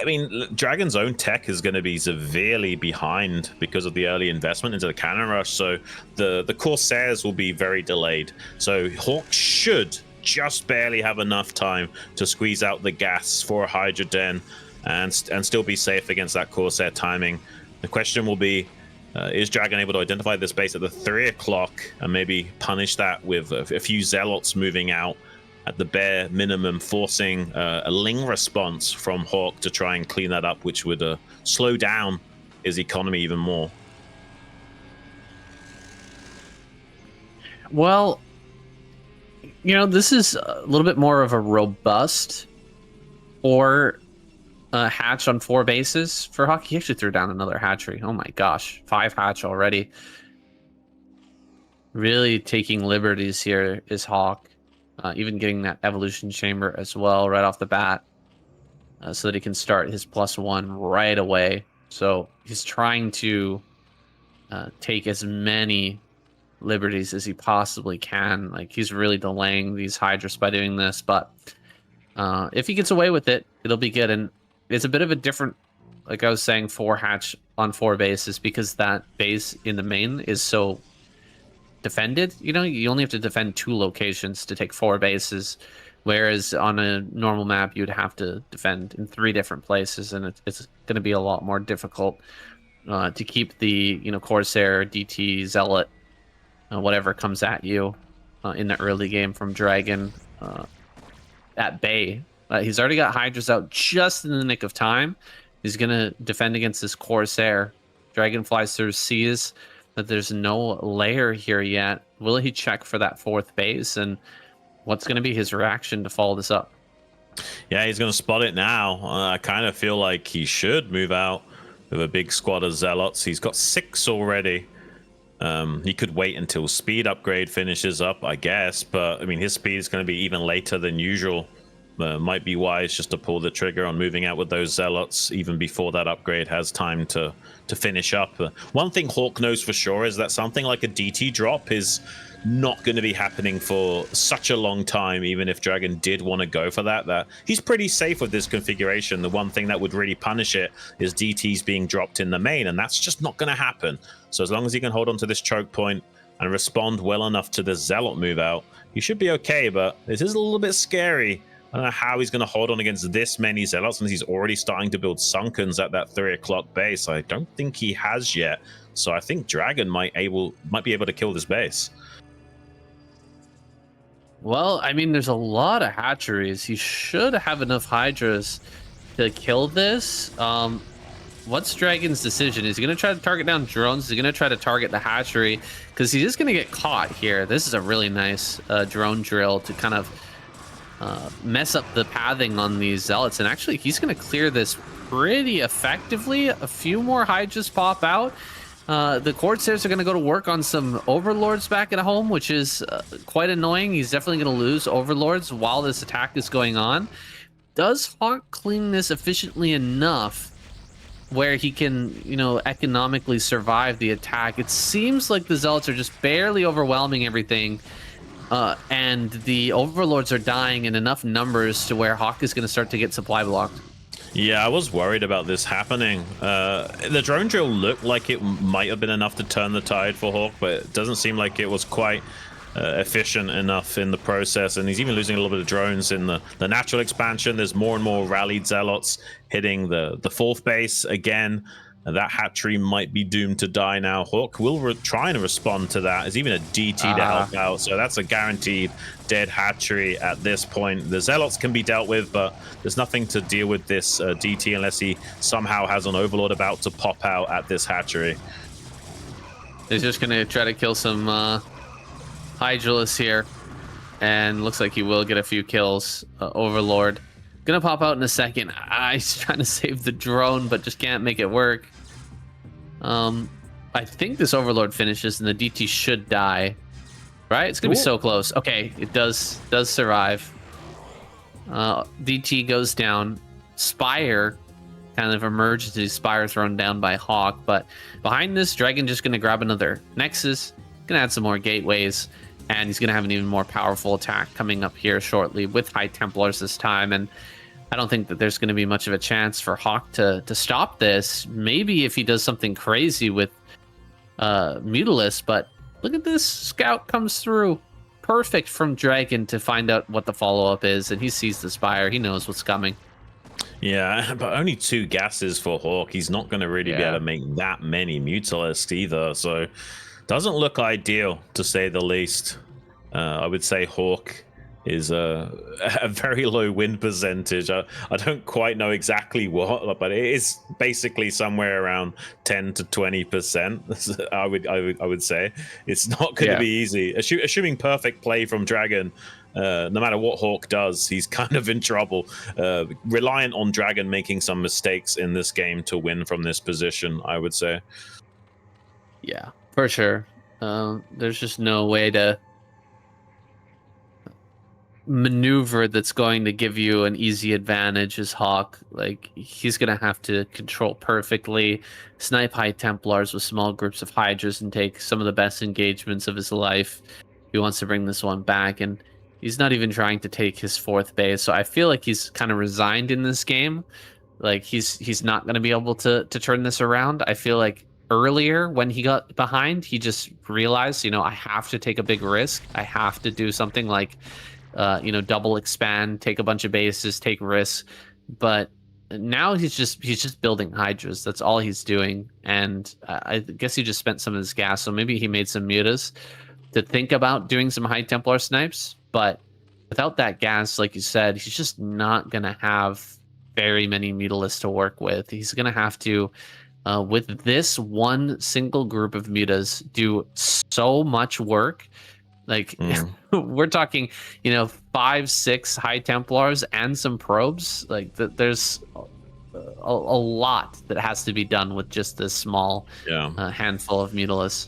mean, DragOn's own tech is going to be severely behind because of the early investment into the cannon rush. So the Corsairs will be very delayed. So Hawk should just barely have enough time to squeeze out the gas for a Hydra Den and still be safe against that Corsair timing. The question will be, is DragOn able to identify this base at the 3 o'clock and maybe punish that with a few zealots moving out at the bare minimum, forcing a Ling response from Hawk to try and clean that up, which would slow down his economy even more. Well, this is a little bit more of a robust or hatch on 4 bases for Hawk. He actually threw down another hatchery. Oh my gosh, 5 hatch already. Really taking liberties here is Hawk. Even getting that evolution chamber as well right off the bat, so that he can start his +1 right away. So he's trying to take as many liberties as he possibly can. Like, he's really delaying these Hydras by doing this, but if he gets away with it, it'll be good. And it's a bit of a different, like I was saying, 4 hatch on 4 bases, because that base in the main is so defended. You only have to defend 2 locations to take 4 bases, whereas on a normal map you'd have to defend in 3 different places, and it's going to be a lot more difficult to keep the Corsair, DT, Zealot, whatever comes at you in the early game from DragOn at bay. He's already got Hydras out just in the nick of time. He's going to defend against this Corsair. DragOn flies through, sees that there's no layer here yet. Will he check for that 4th base? And what's going to be his reaction to follow this up? Yeah, he's going to spot it now. I kind of feel like he should move out with a big squad of Zealots. He's got 6 already. He could wait until speed upgrade finishes up, I guess. But, I mean, his speed is going to be even later than usual. Might be wise just to pull the trigger on moving out with those Zealots even before that upgrade has time to finish up. One thing Hawk knows for sure is that something like a DT drop is not going to be happening for such a long time. Even if DragOn did want to go for that he's pretty safe with this configuration. The one thing that would really punish it is DTs being dropped in the main, and that's just not going to happen. So as long as he can hold on to this choke point and respond well enough to the Zealot move out, he should be okay. But this is a little bit scary. I don't know how he's going to hold on against this many Zealots, and he's already starting to build Sunkens at that 3 o'clock base. I don't think he has yet. So I think DragOn might be able to kill this base. Well, I mean, there's a lot of hatcheries. He should have enough Hydras to kill this. What's DragOn's decision? Is he going to try to target down drones? Is he going to try to target the hatchery? Because he's just going to get caught here. This is a really nice drone drill to kind of mess up the pathing on these Zealots. And actually, he's going to clear this pretty effectively. A few more Hydras pop out. The Corsairs are going to go to work on some Overlords back at home, which is quite annoying. He's definitely going to lose Overlords while this attack is going on. Does Hawk clean this efficiently enough where he can, economically survive the attack? It seems like the Zealots are just barely overwhelming everything. And the Overlords are dying in enough numbers to where Hawk is going to start to get supply blocked. Yeah, I was worried about this happening. The drone drill looked like it might have been enough to turn the tide for Hawk, but it doesn't seem like it was quite efficient enough in the process. And he's even losing a little bit of drones in the natural expansion. There's more and more rallied Zealots hitting the 4th base again. That hatchery might be doomed to die now. Hawk will try and respond to that. There's even a DT to help out, so that's a guaranteed dead hatchery at this point. The Zealots can be dealt with, but there's nothing to deal with this DT unless he somehow has an Overlord about to pop out at this hatchery. He's just going to try to kill some Hydralis here, and looks like he will get a few kills. Overlord gonna pop out in a second. He's trying to save the drone, but just can't make it work. I think this Overlord finishes, and the DT should die. Right? It's gonna be so close. Okay, it does survive. DT goes down. Spire kind of emergency Spire thrown down by Hawk, but behind this, DragOn just gonna grab another Nexus, gonna add some more gateways, and he's gonna have an even more powerful attack coming up here shortly with High Templars this time. And I don't think that there's going to be much of a chance for Hawk to stop this. Maybe if he does something crazy with Mutalisk, but look at this. Scout comes through. Perfect from DragOn to find out what the follow-up is, and he sees the Spire. He knows what's coming. Yeah, but only 2 gases for Hawk. He's not going to really be able to make that many Mutalisks either, so doesn't look ideal, to say the least. I would say Hawk is a very low win percentage. I don't quite know exactly what, but it is basically somewhere around 10 to 20%. I would say it's not going to Yeah. be easy. Assuming perfect play from DragOn, no matter what Hawk does, he's kind of in trouble. Reliant on DragOn making some mistakes in this game to win from this position, I would say. Yeah, for sure. There's just no way to maneuver that's going to give you an easy advantage as Hawk. Like, he's going to have to control perfectly, snipe high Templars with small groups of Hydras, and take some of the best engagements of his life. He wants to bring this one back, and he's not even trying to take his fourth base. So I feel like he's kind of resigned in this game. Like, he's not going to be able to turn this around. I feel like earlier when he got behind, he just realized, I have to take a big risk. I have to do something like double expand, take a bunch of bases, take risks. But now he's just building hydras. That's all he's doing. And I guess he just spent some of his gas. So maybe he made some mutas to think about doing some high Templar snipes. But without that gas, like you said, he's just not gonna have very many mutalists to work with. He's gonna have to, with this one single group of mutas, do so much work. Like, Mm. we're talking, 5, 6 high Templars and some probes. Like, there's a lot that has to be done with just this small Yeah. handful of mutalists.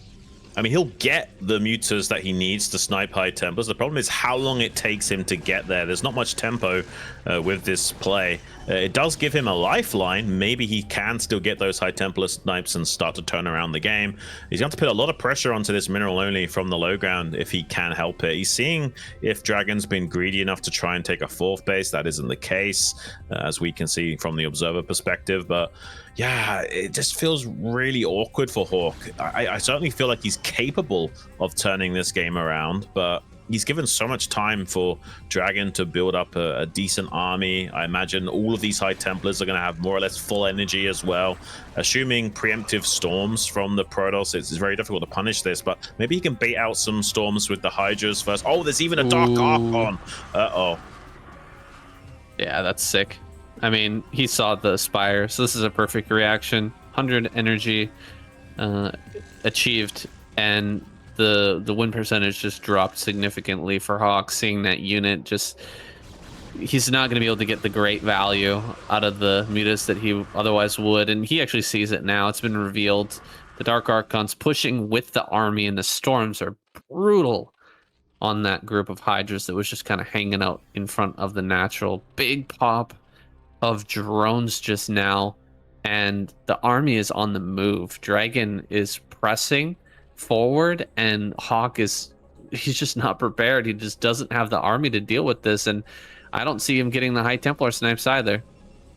I mean, he'll get the mutas that he needs to snipe high tempos. The problem is how long it takes him to get there. There's not much tempo with this play. It does give him a lifeline. Maybe he can still get those high Templar snipes and start to turn around the game. He's going to put a lot of pressure onto this mineral only from the low ground if he can help it. He's seeing if DragOn's been greedy enough to try and take a fourth base. That isn't the case, as we can see from the observer perspective. But yeah, it just feels really awkward for Hawk. I certainly feel like he's capable of turning this game around, but he's given so much time for DragOn to build up a decent army. I imagine all of these high Templars are going to have more or less full energy as well. Assuming preemptive storms from the Protoss, it's very difficult to punish this, but maybe he can bait out some storms with the Hydras first. Oh, there's even a Dark Archon. Uh-oh. Yeah, that's sick. I mean, he saw the Spire, so this is a perfect reaction. 100 energy achieved, and the win percentage just dropped significantly for Hawk. Seeing that unit, he's not going to be able to get the great value out of the mutas that he otherwise would, and he actually sees it now. It's been revealed. The Dark Archon's pushing with the army, and the storms are brutal on that group of Hydras that was just kind of hanging out in front of the natural. Big pop of drones just now, and the army is on the move. DragOn is pressing forward, and Hawk he's just not prepared. He just doesn't have the army to deal with this, and I don't see him getting the high Templar snipes either.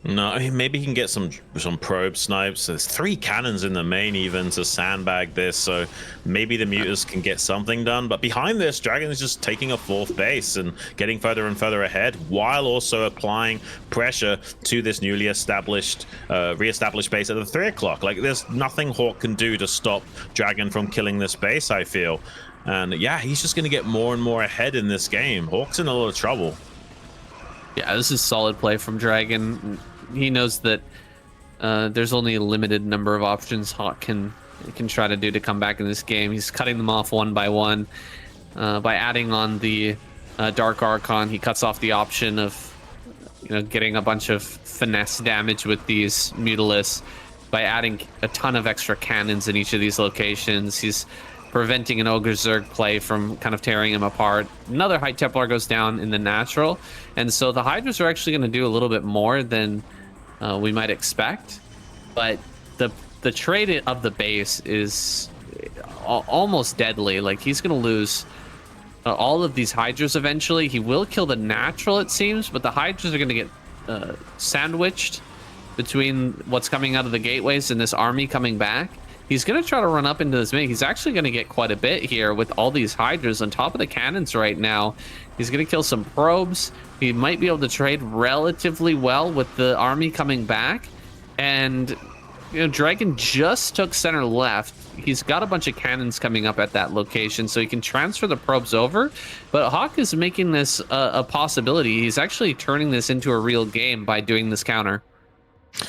No, I mean, maybe he can get some probe snipes. There's 3 cannons in the main even to sandbag this, so maybe the mutas can get something done. But behind this, DragOn is just taking a fourth base and getting further and further ahead, while also applying pressure to this newly established, re-established base at the 3 o'clock. Like, there's nothing Hawk can do to stop DragOn from killing this base, I feel. And yeah, he's just going to get more and more ahead in this game. Hawk's in a lot of trouble. Yeah, this is solid play from DragOn. He knows that there's only a limited number of options Hawk can try to do to come back in this game. He's cutting them off one by one. By adding on the Dark Archon, he cuts off the option of getting a bunch of finesse damage with these mutalisks. By adding a ton of extra cannons in each of these locations, he's preventing an Ogre Zerg play from kind of tearing him apart. Another high Templar goes down in the natural, and so the Hydras are actually going to do a little bit more than we might expect. But the trade of the base is almost deadly. Like, he's going to lose all of these Hydras eventually. He will kill the natural, it seems, but the Hydras are going to get sandwiched between what's coming out of the gateways and this army coming back. He's going to try to run up into this mid. He's actually going to get quite a bit here with all these Hydras on top of the cannons right now. He's going to kill some probes. He might be able to trade relatively well with the army coming back. And, DragOn just took center left. he's got a bunch of cannons coming up at that location, so he can transfer the probes over. But Hawk is making this a possibility. He's actually turning this into a real game by doing this counter.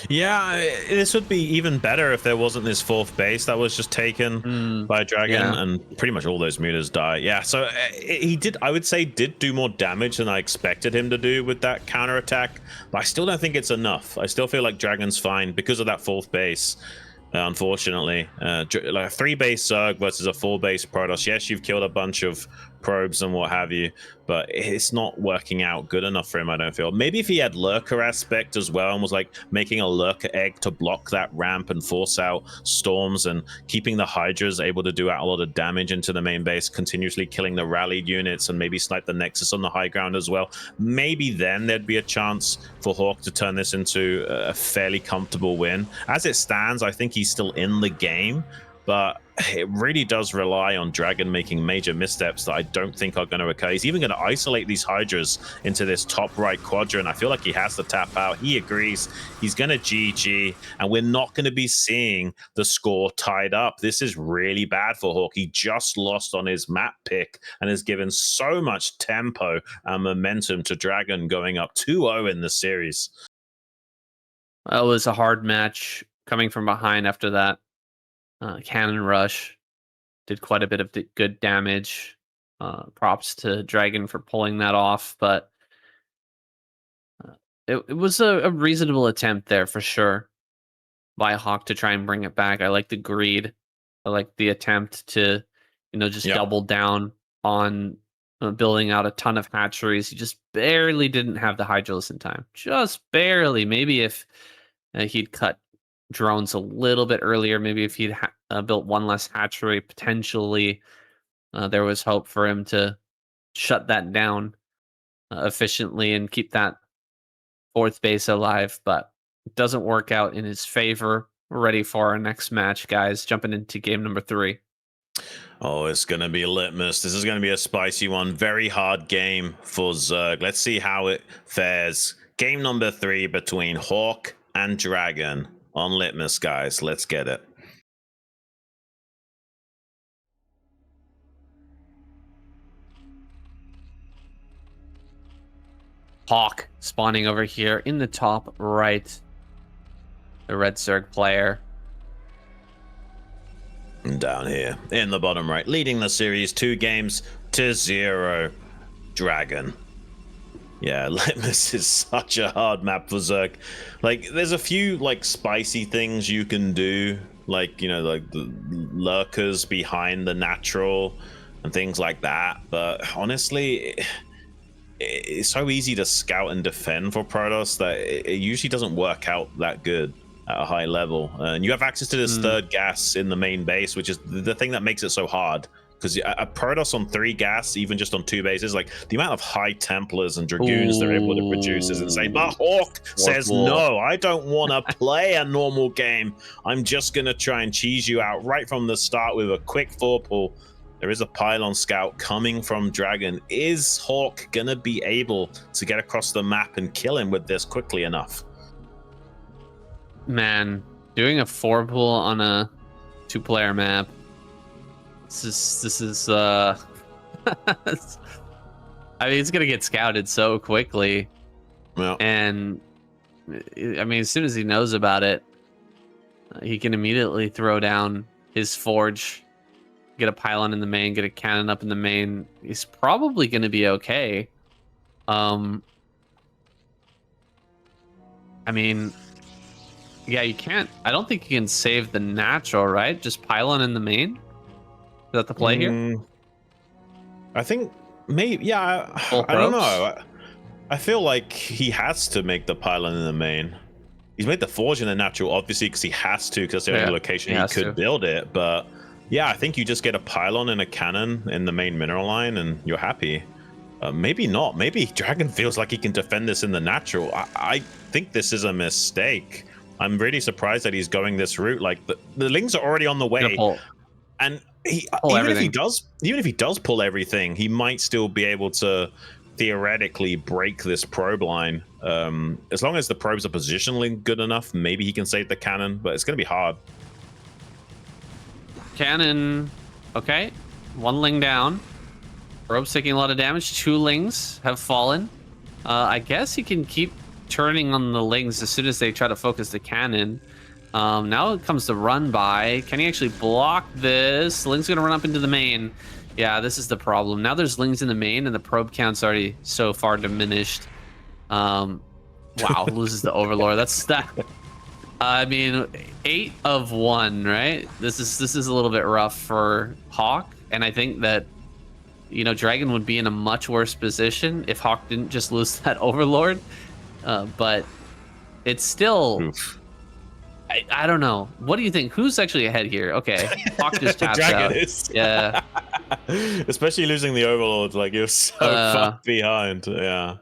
Yeah, this would be even better if there wasn't this fourth base that was just taken by DragOn, yeah. and pretty much all those mutas die. Yeah, so he did, I would say, did do more damage than I expected him to do with that counter attack, but I still don't think it's enough. I still feel like DragOn's fine because of that fourth base. Unfortunately, like a 3-base Zerg versus a 4-base Protoss. Yes, you've killed a bunch of probes and what have you, but it's not working out good enough for him, I don't feel. Maybe if he had lurker aspect as well and was like making a lurker egg to block that ramp and force out storms and keeping the hydras able to do out a lot of damage into the main base, continuously killing the rallied units and maybe snipe the nexus on the high ground as well, maybe then there'd be a chance for Hawk to turn this into a fairly comfortable win. As it stands, I think he's still in the game, but it really does rely on DragOn making major missteps that I don't think are going to occur. He's even going to isolate these hydras into this top right quadrant. I feel like he has to tap out. He agrees. He's going to GG, and we're not going to be seeing the score tied up. This is really bad for Hawk. He just lost on his map pick and has given so much tempo and momentum to DragOn going up 2-0 in the series. It was a hard match coming from behind after that. Cannon rush did quite a bit of good damage. Props to DragOn for pulling that off, but it was a reasonable attempt there for sure by Hawk to try and bring it back. I like the greed. I like the attempt to, just double down on building out a ton of hatcheries. He just barely didn't have the Hydralisk in time. Just barely. Maybe if he'd cut drones a little bit earlier, maybe if he'd built one less hatchery, potentially there was hope for him to shut that down efficiently and keep that fourth base alive, but it doesn't work out in his favor. We're ready for our next match, guys, jumping into game number 3. Oh, it's going to be litmus. This is going to be a spicy one. Very hard game for Zerg. Let's see how it fares. Game number 3 between Hawk and DragOn on litmus, guys. Let's get it. Hawk spawning over here in the top right. The red Zerg player. And down here in the bottom right, leading the series 2-0, DragOn. Yeah, Litmus is such a hard map for Zerg. Like, there's a few like spicy things you can do, like, like the lurkers behind the natural and things like that. But honestly, it's so easy to scout and defend for Protoss that it usually doesn't work out that good at a high level. And you have access to this third gas in the main base, which is the thing that makes it so hard. Because a Protoss on 3 gas, even just on 2 bases, like the amount of high Templars and Dragoons they're able to produce is insane. But Hawk says, no, I don't want to play a normal game. I'm just going to try and cheese you out right from the start with a quick 4-pull. There is a pylon scout coming from DragOn. Is Hawk going to be able to get across the map and kill him with this quickly enough? Man, doing a 4-pull on a 2-player map. This is I mean, it's gonna get scouted so quickly. Well, and I mean, as soon as he knows about it, he can immediately throw down his forge, get a pylon in the main, get a cannon up in the main. He's probably gonna be okay. I mean, yeah, you can't. I don't think you can save the natural, right? Just pylon in the main. Is that the play here? I think maybe, yeah. I don't know. I feel like he has to make the pylon in the main. He's made the forge in the natural, obviously, because he has to, because that's the only location he could build it. But yeah, I think you just get a pylon and a cannon in the main mineral line, and you're happy. Maybe not. Maybe DragOn feels like he can defend this in the natural. I think this is a mistake. I'm really surprised that he's going this route. Like the Lings are already on the way, and even if he does pull everything, he might still be able to theoretically break this probe line. As long as the probes are positionally good enough, maybe he can save the cannon, but it's going to be hard. Cannon. Okay. One Ling down. Probe's taking a lot of damage. 2 Lings have fallen. I guess he can keep turning on the Lings as soon as they try to focus the cannon. Now it comes to run by. Can he actually block this? Ling's going to run up into the main. Yeah, this is the problem. Now there's Lings in the main, and the probe count's already so far diminished. Wow, loses the Overlord. That's that. I mean, 8 of 1, right? This is a little bit rough for Hawk, and I think that, you know, DragOn would be in a much worse position if Hawk didn't just lose that Overlord. But it's still... Oof. I don't know. What do you think? Who's actually ahead here? Okay, Hawk just taps DragOn out. is. Yeah. Especially losing the Overlord, like you're so far behind. Yeah.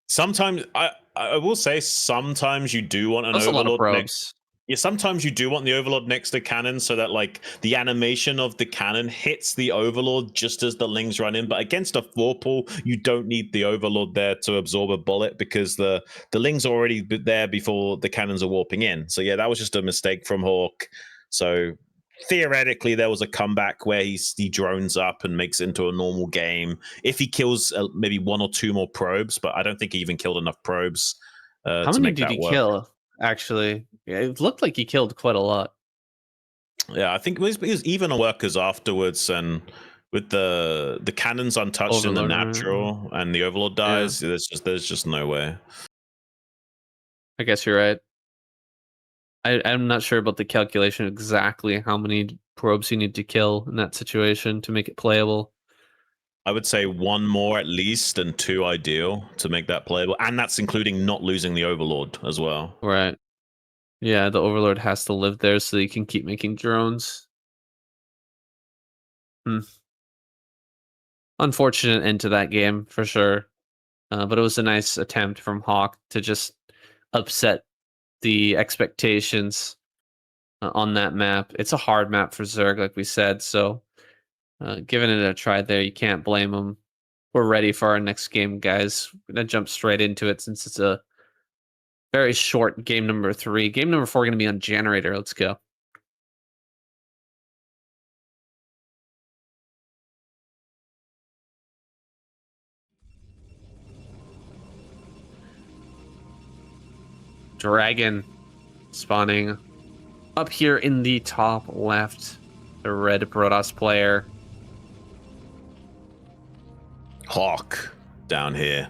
Sometimes I will say sometimes you do want an That's a lot of Overlord probes. Yeah, sometimes you do want the Overlord next to cannon so that like the animation of the cannon hits the Overlord just as the Lings run in. But against a 4-pull, you don't need the Overlord there to absorb a bullet because the Lings are already there before the cannons are warping in. So yeah, that was just a mistake from Hawk. So theoretically, there was a comeback where he drones up and makes it into a normal game if he kills maybe 1 or 2 more probes. But I don't think he even killed enough probes How to many make did that he work. kill? Actually, yeah, it looked like he killed quite a lot. Yeah, I think it was even on workers afterwards, and with the cannons untouched in the Overlord. natural, and the Overlord Yeah, dies. There's just no way. I guess you're right. I'm not sure about the calculation exactly how many probes you need to kill in that situation to make it playable. I would say 1 more at least, and 2 ideal to make that playable, and that's including not losing the Overlord as well. Right. Yeah, the Overlord has to live there so you can keep making drones. Hmm. Unfortunate end to that game for sure. But it was a nice attempt from Hawk to just upset the expectations on that map. It's a hard map for Zerg, like we said, so giving it a try there, you can't blame him. We're ready for our next game, guys. We're gonna jump straight into it since it's a very short game number 3. Game number 4 gonna be on Generator. Let's go. DragOn spawning up here in the top left. The red Protoss player. Hawk down here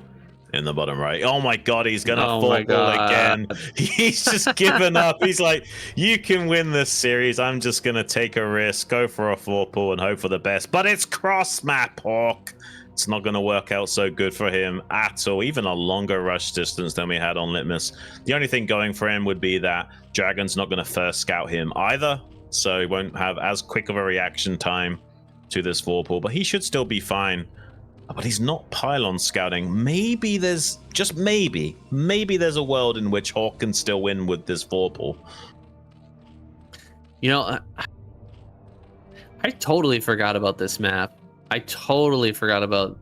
in the bottom right. Oh my god, he's gonna Oh my 4-pull god. again. He's just given up. He's like, you can win this series. I'm just gonna take a risk, go for a 4-pull, and hope for the best. But it's cross map, Hawk. It's not gonna work out so good for him at all. Even a longer rush distance than we had on Litmus. The only thing going for him would be that DragOn's not gonna first scout him either, so he won't have as quick of a reaction time to this 4-pull. But he should still be fine. But he's not pylon scouting. Maybe there's just maybe there's a world in which Hawk can still win with this 4-pull. You know, I totally forgot about this map. I totally forgot about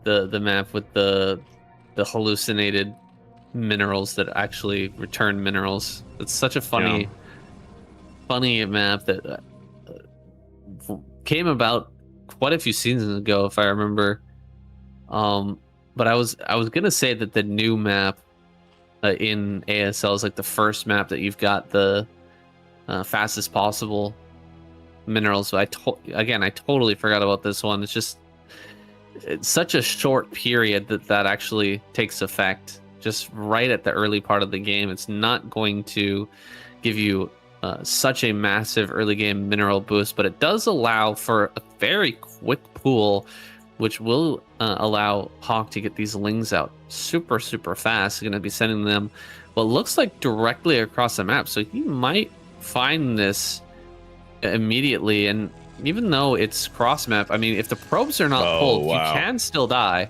the map with the hallucinated minerals that actually return minerals. It's such a funny map that came about quite a few seasons ago, if I remember. But I was gonna say that the new map in ASL is like the first map that you've got the fastest possible minerals. So I totally forgot about this one. It's such a short period that actually takes effect just right at the early part of the game. It's not going to give you such a massive early game mineral boost, but it does allow for a very quick pool, which will allow Hawk to get these Lings out super fast. He's going to be sending them what looks like directly across the map, so he might find this immediately. And even though it's cross map, I mean, if the probes are not pulled, you can still die.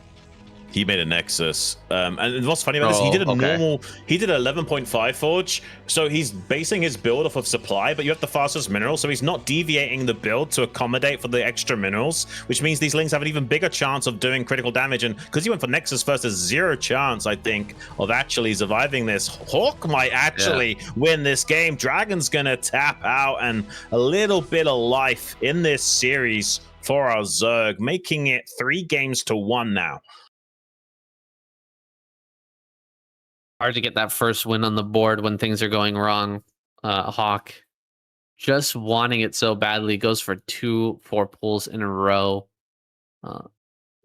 He made a Nexus. And what's funny about this, he did a normal, he did 11.5 Forge. So he's basing his build off of supply, but you have the fastest minerals. So he's not deviating the build to accommodate for the extra minerals, which means these lings have an even bigger chance of doing critical damage. And because he went for Nexus first, there's zero chance, I think, of actually surviving this. Hawk might actually win this game. Dragon's going to tap out, and a little bit of life in this series for our Zerg, making it 3-1 now. Hard to get that first win on the board when things are going wrong. Hawk just wanting it so badly, goes for 2 4 pulls in a row.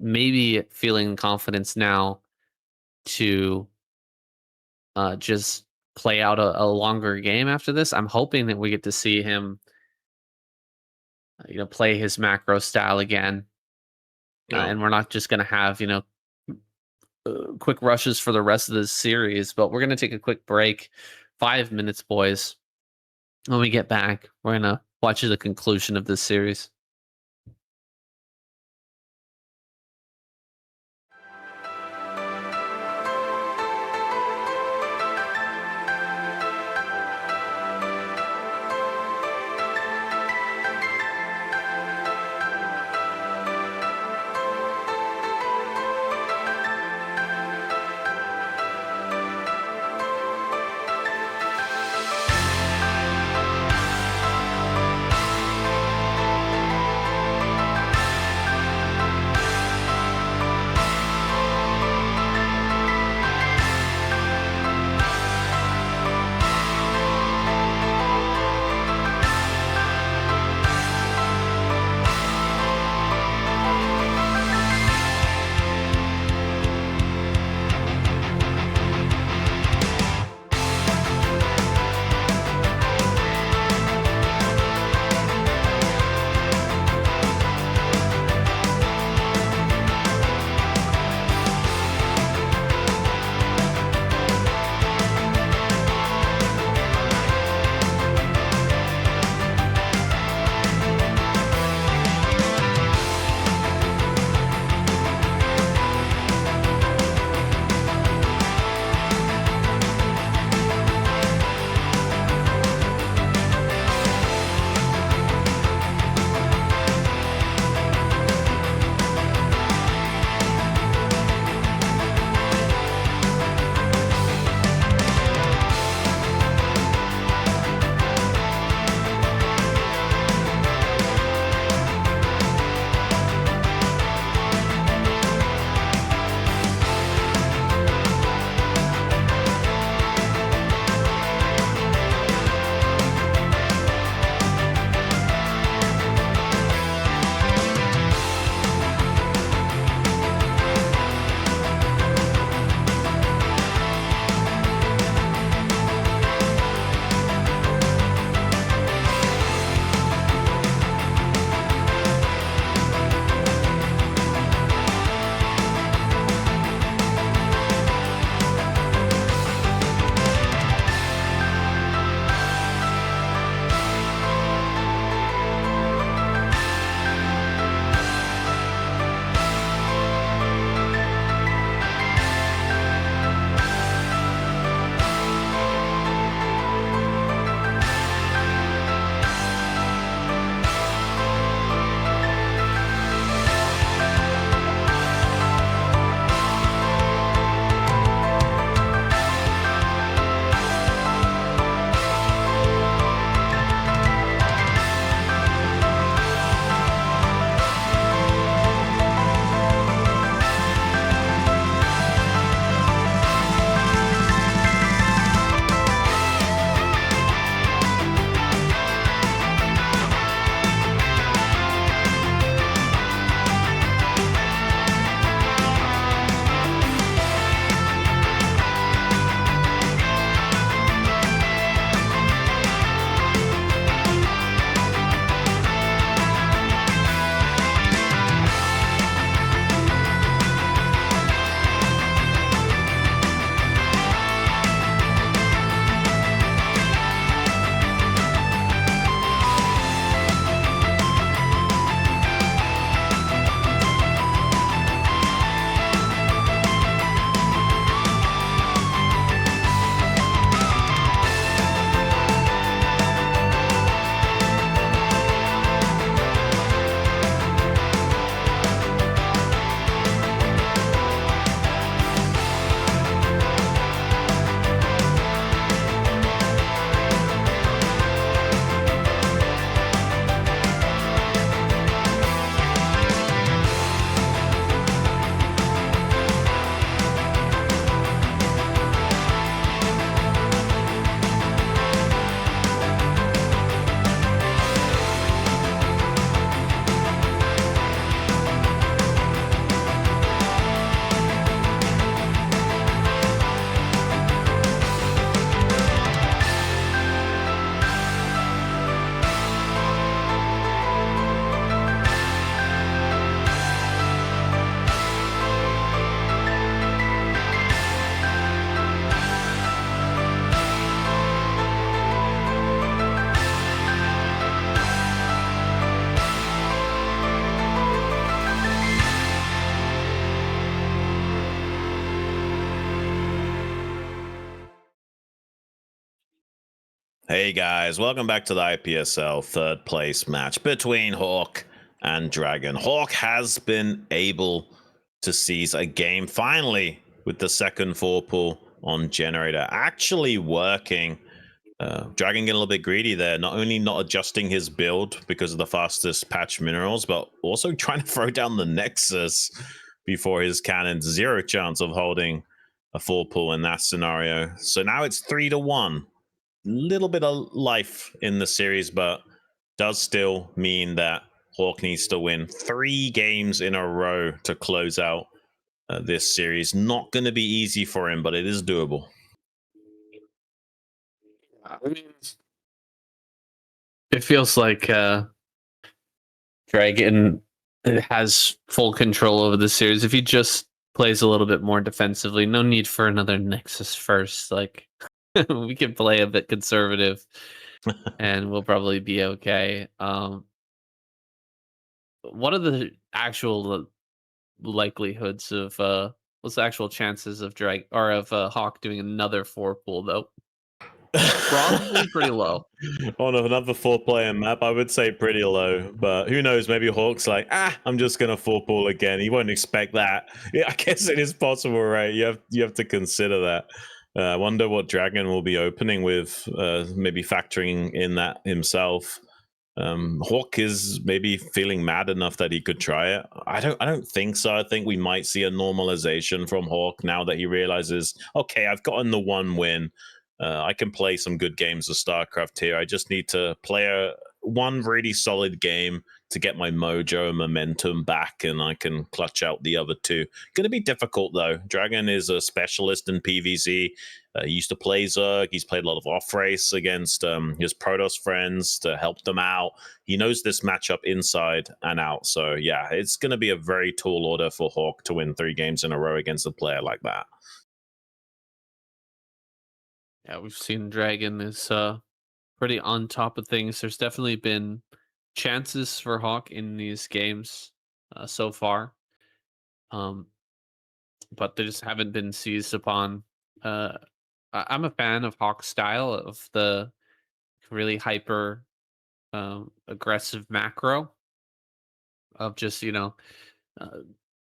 Maybe feeling confidence now to just play out a longer game after this. I'm hoping that we get to see him play his macro style again. And we're not just going to have, quick rushes for the rest of this series, but we're going to take a quick break. 5 minutes, boys. When we get back, we're going to watch the conclusion of this series. Hey guys, welcome back to the IPSL third place match between Hawk and DragOn. Hawk has been able to seize a game finally with the second 4-pull on Generator actually working. DragOn getting a little bit greedy there, not only not adjusting his build because of the fastest patch minerals, but also trying to throw down the Nexus before his cannon. Zero chance of holding a 4-pull in that scenario. So now it's 3-1. Little bit of life in the series, but does still mean that Hawk needs to win 3 games in a row to close out this series. Not going to be easy for him, but it is doable. I mean, it feels like DragOn has full control over the series. If he just plays a little bit more defensively, no need for another Nexus first. Like, we can play a bit conservative and we'll probably be okay. What are the actual likelihoods of what's the actual chances of Hawk doing another 4-pull though? Probably pretty low. On another 4-player map, I would say pretty low, but who knows? Maybe Hawk's like, I'm just gonna 4-pull again. He won't expect that. Yeah, I guess it is possible, right? You have to consider that. I wonder what DragOn will be opening with, maybe factoring in that himself. Hawk is maybe feeling mad enough that he could try it. I don't think so. I think we might see a normalization from Hawk now that he realizes, okay, I've gotten the 1 win. I can play some good games of StarCraft here. I just need to play one really solid game to get my mojo and momentum back, and I can clutch out the other 2. Going to be difficult, though. DragOn is a specialist in PvZ. He used to play Zerg. He's played a lot of off-race against his Protoss friends to help them out. He knows this matchup inside and out. So, yeah, it's going to be a very tall order for Hawk to win 3 games in a row against a player like that. Yeah, we've seen DragOn is pretty on top of things. There's definitely been chances for Hawk in these games so far, but they just haven't been seized upon. I'm a fan of Hawk's style of the really hyper aggressive macro of just uh,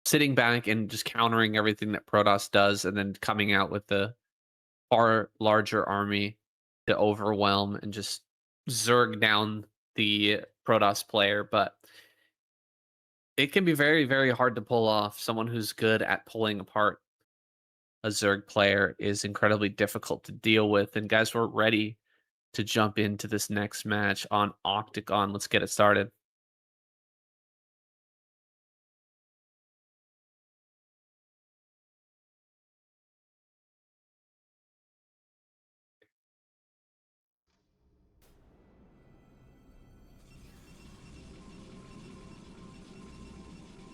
sitting back and just countering everything that Protoss does, and then coming out with the far larger army to overwhelm and just zerg down the Protoss player. But it can be very, very hard to pull off. Someone who's good at pulling apart a Zerg player is incredibly difficult to deal with. And guys, we're ready to jump into this next match on Octagon. Let's get it started.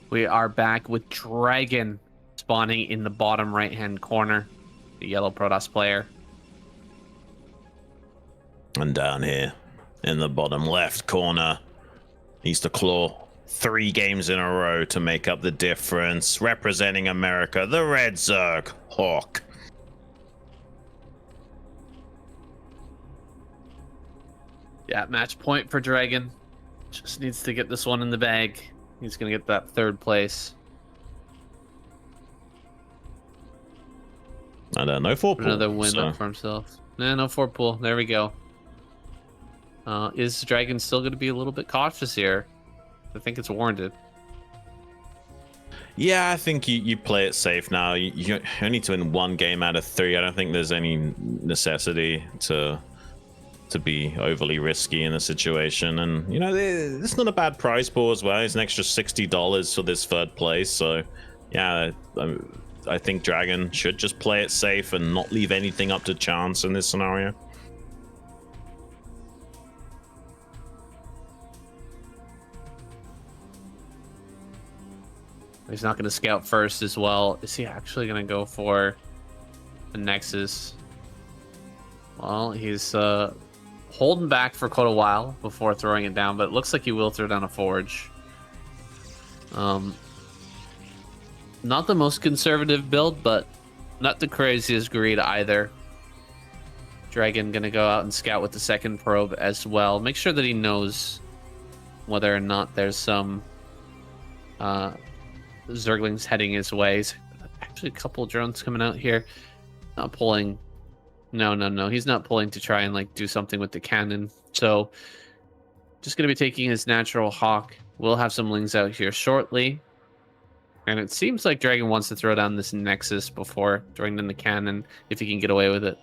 We are back with DragOn spawning in the bottom right-hand corner, the yellow Protoss player. And down here in the bottom left corner, he's to claw 3 games in a row to make up the difference. Representing America, the Red Zerg, Hawk. Yeah, match point for DragOn. Just needs to get this one in the bag. He's going to get that 3rd place. And no 4-pull. Another win up for himself. Nah, no 4-pull. There we go. Is DragOn still going to be a little bit cautious here? I think it's warranted. Yeah, I think you play it safe now. You only need to win 1 game out of 3. I don't think there's any necessity to be overly risky in a situation. And it's not a bad prize pool as well. It's an extra $60 for this 3rd place. So yeah, I think DragOn should just play it safe and not leave anything up to chance in this scenario. He's not going to scout first as well. Is he actually going to go for the Nexus? Well, he's holding back for quite a while before throwing it down, but it looks like he will throw down a Forge. Not the most conservative build, but not the craziest greed either. DragOn gonna go out and scout with the second probe as well. Make sure that he knows whether or not there's some Zerglings heading his way. Actually, a couple drones coming out here. Not pulling. No. He's not pulling to try and like do something with the cannon. So just gonna be taking his natural hawk. We'll have some lings out here shortly. And it seems like DragOn wants to throw down this Nexus before throwing in the cannon, if he can get away with it.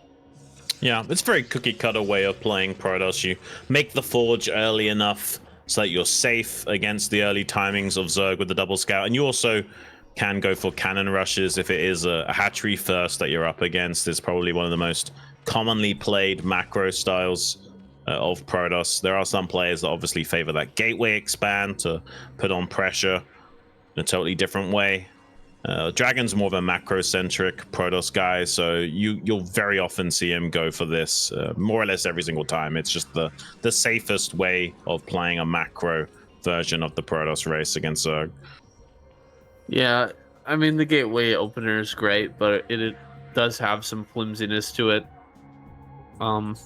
Yeah, it's a very cookie-cutter way of playing Protoss. You make the Forge early enough so that you're safe against the early timings of Zerg with the double scout. And you also can go for cannon rushes if it is a hatchery first that you're up against. It's probably one of the most commonly played macro styles of Protoss. There are some players that obviously favor that gateway expand to put on pressure in a totally different way. DragOn's more of a macro-centric Protoss guy, so you'll very often see him go for this more or less every single time. It's just the safest way of playing a macro version of the Protoss race against Zerg. Yeah, I mean, the gateway opener is great, but it does have some flimsiness to it. Can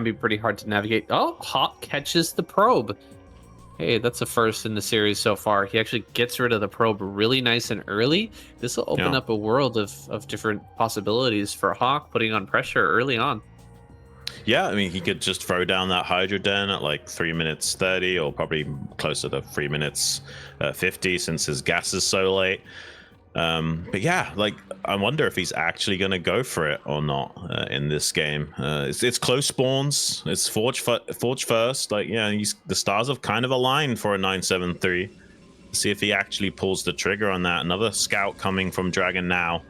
be pretty hard to navigate. Oh, Hawk catches the probe. Hey, that's a first in the series so far. He actually gets rid of the probe really nice and early. This will open up a world of different possibilities for Hawk putting on pressure early on. Yeah, I mean, he could just throw down that Hydra Den at like 3 minutes 30, or probably closer to 3 minutes 50, since his gas is so late. But yeah, like, I wonder if he's actually going to go for it or not in this game. It's close spawns. It's Forge first. Like, yeah, the stars have kind of aligned for a 973. See if he actually pulls the trigger on that. Another scout coming from DragOn now.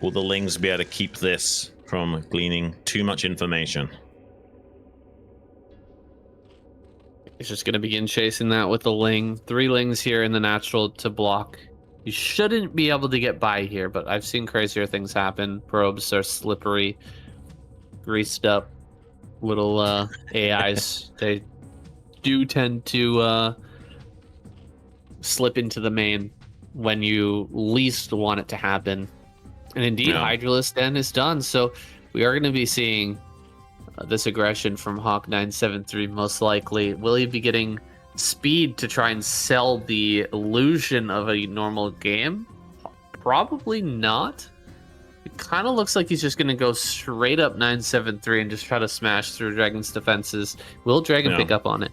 Will the Lings be able to keep this from gleaning too much information? He's just going to begin chasing that with the Ling. 3 Lings here in the natural to block. You shouldn't be able to get by here, but I've seen crazier things happen. Probes are slippery, greased up little AIs. They do tend to slip into the main when you least want it to happen. And indeed, Hydralisk Den is done. So we are going to be seeing this aggression from Hawk 973 most likely. Will he be getting speed to try and sell the illusion of a normal game? Probably not. It kind of looks like he's just going to go straight up 973 and just try to smash through DragOn's defenses. Will DragOn pick up on it?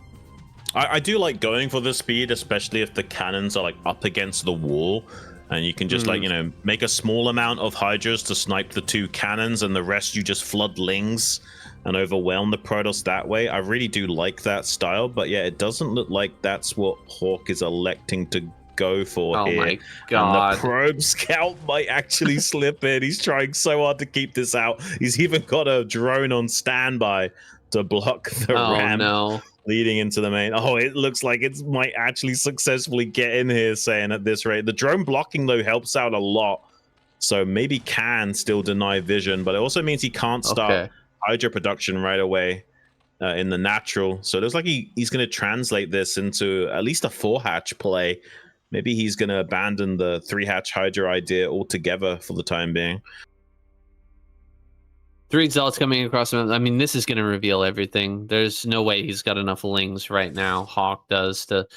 I do like going for the speed, especially if the cannons are like up against the wall, and you can just like, you know, make a small amount of Hydras to snipe the 2 cannons, and the rest you just flood Lings and overwhelm the Protoss that way. I really do like that style, but yeah, it doesn't look like that's what Hawk is electing to go for here. Oh my god. And the probe scout might actually slip in. He's trying so hard to keep this out. He's even got a drone on standby to block the ramp leading into the main. Oh, it looks like it might actually successfully get in here, saying at this rate. The drone blocking, though, helps out a lot. So maybe can still deny vision, but it also means he can't start Hydra production right away in the natural. So it looks like he's going to translate this into at least a 4-hatch play. Maybe he's going to abandon the 3-hatch Hydra idea altogether for the time being. 3 Zealots coming across him. I mean, this is going to reveal everything. There's no way he's got enough Lings right now. Hawk does to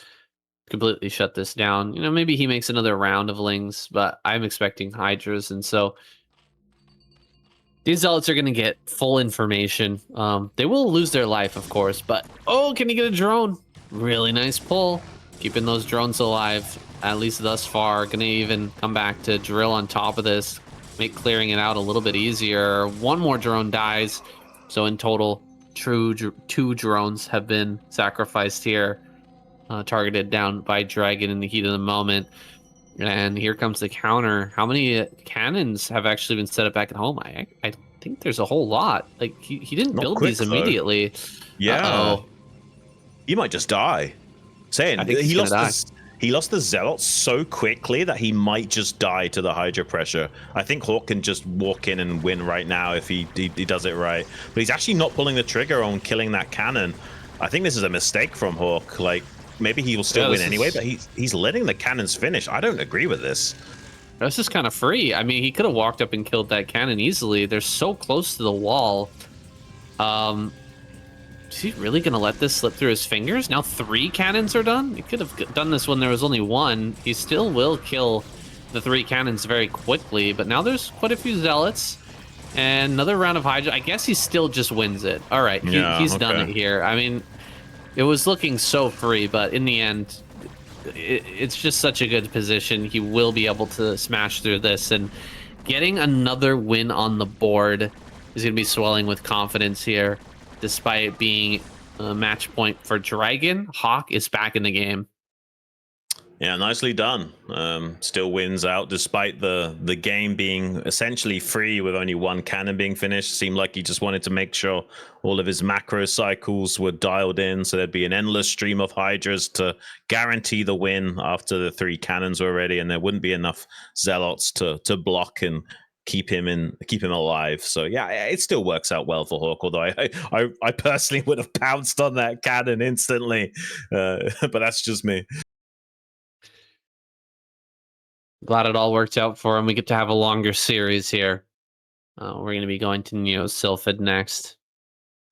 completely shut this down. You know, maybe he makes another round of Lings, but I'm expecting Hydras, and so these Zealots are going to get full information. They will lose their life, of course, but oh, can he get a drone? Really nice pull. Keeping those drones alive, at least thus far. Going to even come back to drill on top of this, make clearing it out a little bit easier. 1 more drone dies. So in total, 2 drones have been sacrificed here, targeted down by DragOn in the heat of the moment. And here comes the counter. How many cannons have actually been set up back at home? I think there's a whole lot. Like, he didn't build these immediately. Yeah. He might just die. Saying he lost the Zealots so quickly that he might just die to the Hydra pressure. I think Hawk can just walk in and win right now if he does it right. But he's actually not pulling the trigger on killing that cannon. I think this is a mistake from Hawk. Like, maybe he will still win anyway, but he's letting the cannons finish. I don't agree with this. This is kind of free. I mean, he could have walked up and killed that cannon easily. They're so close to the wall. Is he really going to let this slip through his fingers? Now 3 cannons are done? He could have done this when there was only 1. He still will kill the 3 cannons very quickly, but now there's quite a few zealots. And another round of Hydra. I guess he still just wins it. All right, he's done it here. I mean, it was looking so free, but in the end, it's just such a good position. He will be able to smash through this, and getting another win on the board is going to be swelling with confidence here, despite it being a match point for DragOn. Hawk is back in the game. Yeah, nicely done. Still wins out despite the game being essentially free with only 1 cannon being finished. Seemed like he just wanted to make sure all of his macro cycles were dialed in, so there'd be an endless stream of Hydras to guarantee the win after the 3 cannons were ready, and there wouldn't be enough zealots to block and keep him alive. So yeah, it still works out well for Hawk, although I personally would have pounced on that cannon instantly, but that's just me. Glad it all worked out for him. We get to have a longer series here. We're going to be going to Neo Sylphid next.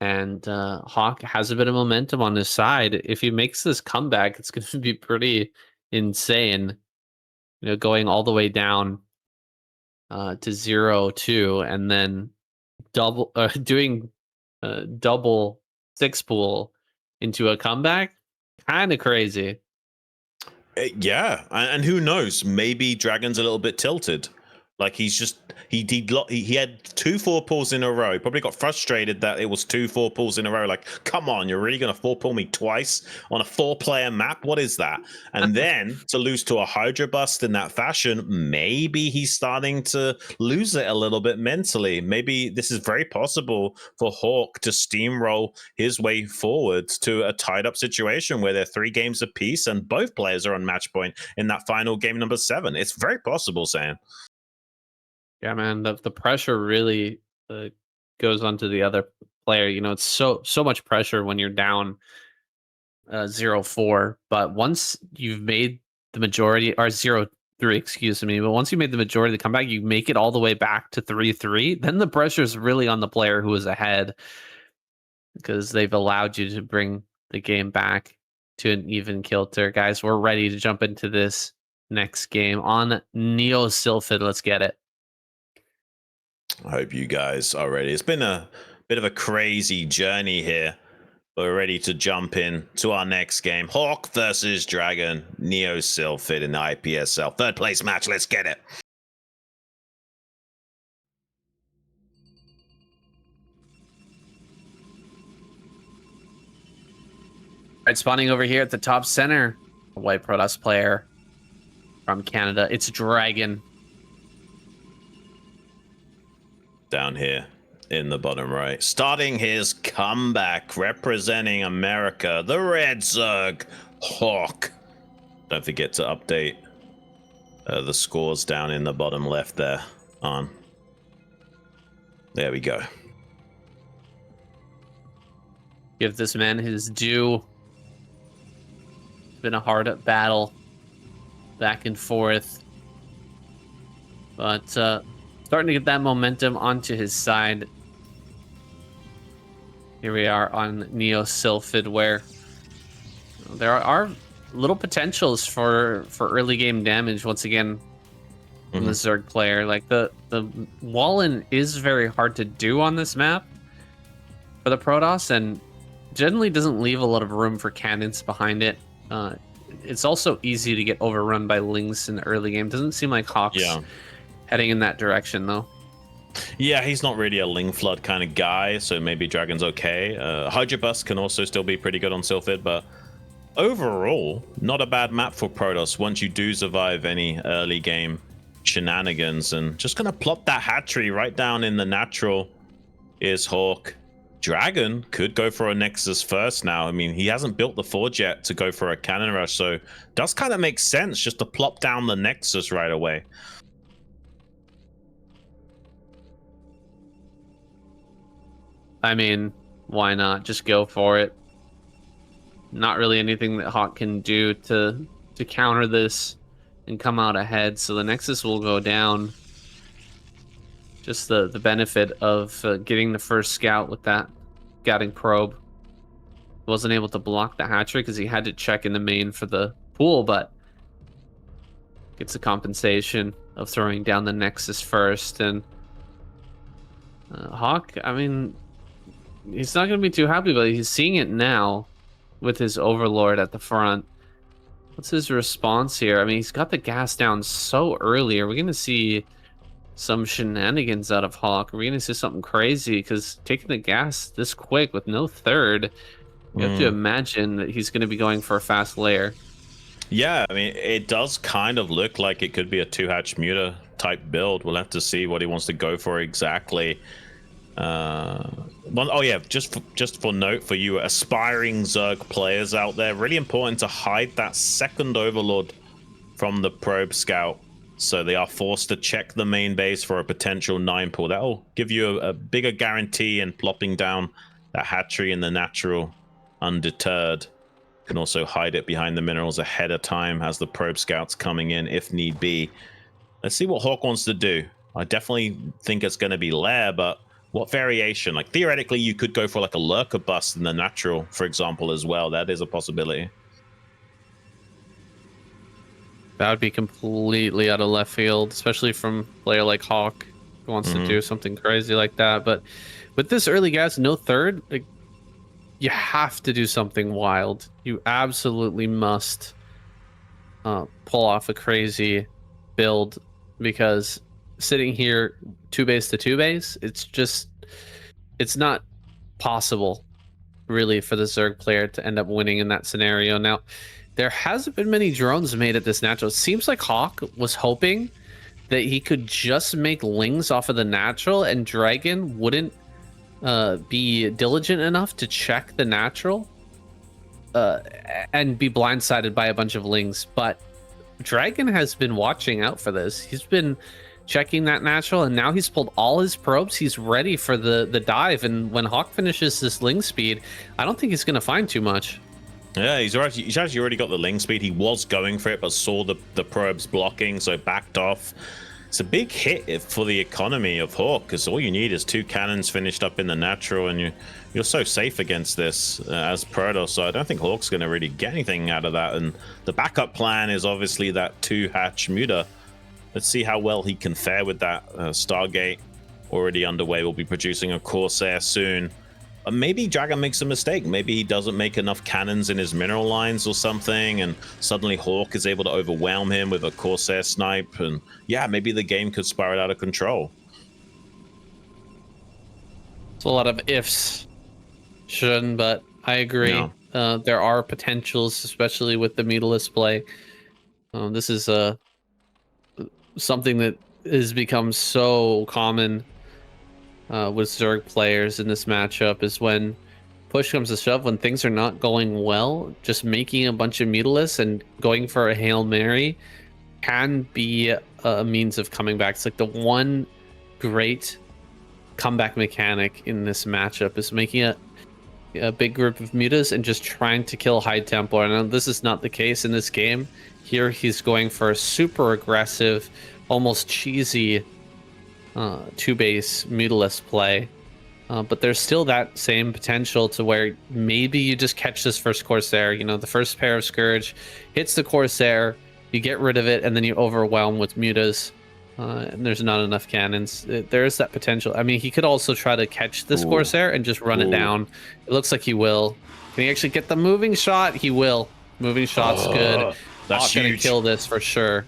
And Hawk has a bit of momentum on his side. If he makes this comeback, it's going to be pretty insane. You know, going all the way down to 0-2, and then doing double 6 pool into a comeback. Kind of crazy. Yeah, and who knows? Maybe DragOn's a little bit tilted. Like he had 2 4 pulls in a row. He probably got frustrated that it was 2 4 pulls in a row. Like, come on, you're really gonna 4 pull me twice on a 4-player map? What is that? And then to lose to a Hydra bust in that fashion, maybe he's starting to lose it a little bit mentally. Maybe this is very possible for Hawk to steamroll his way forward to a tied up situation where they're 3 games apiece and both players are on match point in that final game number 7. It's very possible, Sam. Yeah, man, the pressure really goes onto the other player. You know, it's so much pressure when you're down 0-4. But once you've made the majority, or 0-3, excuse me, but once you made the majority of the comeback, you make it all the way back to 3-3. Then the pressure is really on the player who is ahead, because they've allowed you to bring the game back to an even kilter. Guys, we're ready to jump into this next game on Neo Sylphid. Let's get it. I hope you guys are ready. It's been a bit of a crazy journey here. We're ready to jump in to our next game. Hawk versus DragOn, Neo Sylphid in the IPSL. 3rd place match. Let's get it. Right, spawning over here at the top center, a white Protoss player from Canada. It's DragOn. Down here in the bottom right, starting his comeback, representing America, the Red Zerg, Hawk. Don't forget to update the scores down in the bottom left there. There we go. Give this man his due. It's been a hard battle, back and forth, but starting to get that momentum onto his side. Here we are on Neo Sylphid, where there are little potentials for early game damage once again from the Zerg player. Like the Wallen is very hard to do on this map for the Protoss, and generally doesn't leave a lot of room for cannons behind it. It's also easy to get overrun by Lings in the early game. Doesn't seem like Hawk's heading in that direction, though. Yeah, he's not really a Ling Flood kind of guy, so maybe DragOn's okay. Hydra Bust can also still be pretty good on Sylphid, but overall, not a bad map for Protoss once you do survive any early game shenanigans. And just gonna plop that hatchery right down in the natural is Hawk. DragOn could go for a Nexus first now. I mean, he hasn't built the Forge yet to go for a Cannon Rush, so does kind of make sense just to plop down the Nexus right away. I mean, why not? Just go for it. Not really anything that Hawk can do to counter this and come out ahead. So the Nexus will go down. Just the benefit of getting the first scout with that scouting probe. Wasn't able to block the hatchery because he had to check in the main for the pool, but gets a compensation of throwing down the Nexus first. And Hawk, I mean, he's not going to be too happy, but he's seeing it now with his Overlord at the front. What's his response here? I mean, he's got the gas down so early. Are we going to see some shenanigans out of Hawk? Are we going to see something crazy? Because taking the gas this quick with no third, you have to imagine that he's going to be going for a fast layer. Yeah, I mean, it does kind of look like it could be a 2-hatch muta type build. We'll have to see what he wants to go for exactly. Oh yeah, just for note for you aspiring Zerg players out there, really important to hide that second Overlord from the probe scout, so they are forced to check the main base for a potential 9 pull. That'll give you a bigger guarantee in plopping down that hatchery in the natural undeterred. Can also hide it behind the minerals ahead of time as the probe scouts coming in if need be. Let's see what Hawk wants to do. I definitely think it's going to be lair, but what variation? Like theoretically, you could go for like a lurker bust in the natural, for example, as well. That is a possibility. That would be completely out of left field, especially from a player like Hawk who wants to do something crazy like that. But with this early gas, no third, like, you have to do something wild. You absolutely must pull off a crazy build, because sitting here 2 base to 2 base, it's not possible really for the Zerg player to end up winning in that scenario. Now, there hasn't been many drones made at this natural. It seems like Hawk was hoping that he could just make lings off of the natural and DragOn wouldn't be diligent enough to check the natural and be blindsided by a bunch of lings. But DragOn has been watching out for this. He's been checking that natural, and now he's pulled all his probes. He's ready for the dive, and when Hawk finishes this ling speed, I don't think he's going to find too much. Yeah, he's actually already got the ling speed. He was going for it, but saw the probes blocking, so backed off. It's a big hit for the economy of Hawk, because all you need is 2 cannons finished up in the natural, and you're so safe against this as Protoss. So I don't think Hawk's going to really get anything out of that. And the backup plan is obviously that 2-hatch muta. Let's see how well he can fare with that. Stargate already underway. We'll be producing a Corsair soon. Maybe DragOn makes a mistake. Maybe he doesn't make enough cannons in his mineral lines or something, and suddenly Hawk is able to overwhelm him with a Corsair snipe, and yeah, maybe the game could spiral out of control. It's a lot of ifs, shouldn't, but I agree. Yeah. There are potentials, especially with the mutalist play. This is something that has become so common with Zerg players in this matchup, is when push comes to shove, when things are not going well, just making a bunch of mutalists and going for a Hail Mary can be a means of coming back. It's like the one great comeback mechanic in this matchup is making a big group of mutas and just trying to kill High Templar. I know this is not the case in this game. Here he's going for a super aggressive, almost cheesy 2-base mutalist play, but there's still that same potential to where maybe you just catch this first Corsair. You know, the first pair of Scourge hits the Corsair, you get rid of it, and then you overwhelm with mutas, and there's not enough cannons. There is that potential. I mean, he could also try to catch this Corsair and just run it down. It looks like he will. Can he actually get the moving shot? He will. Moving shot's good. That's not gonna kill this for sure.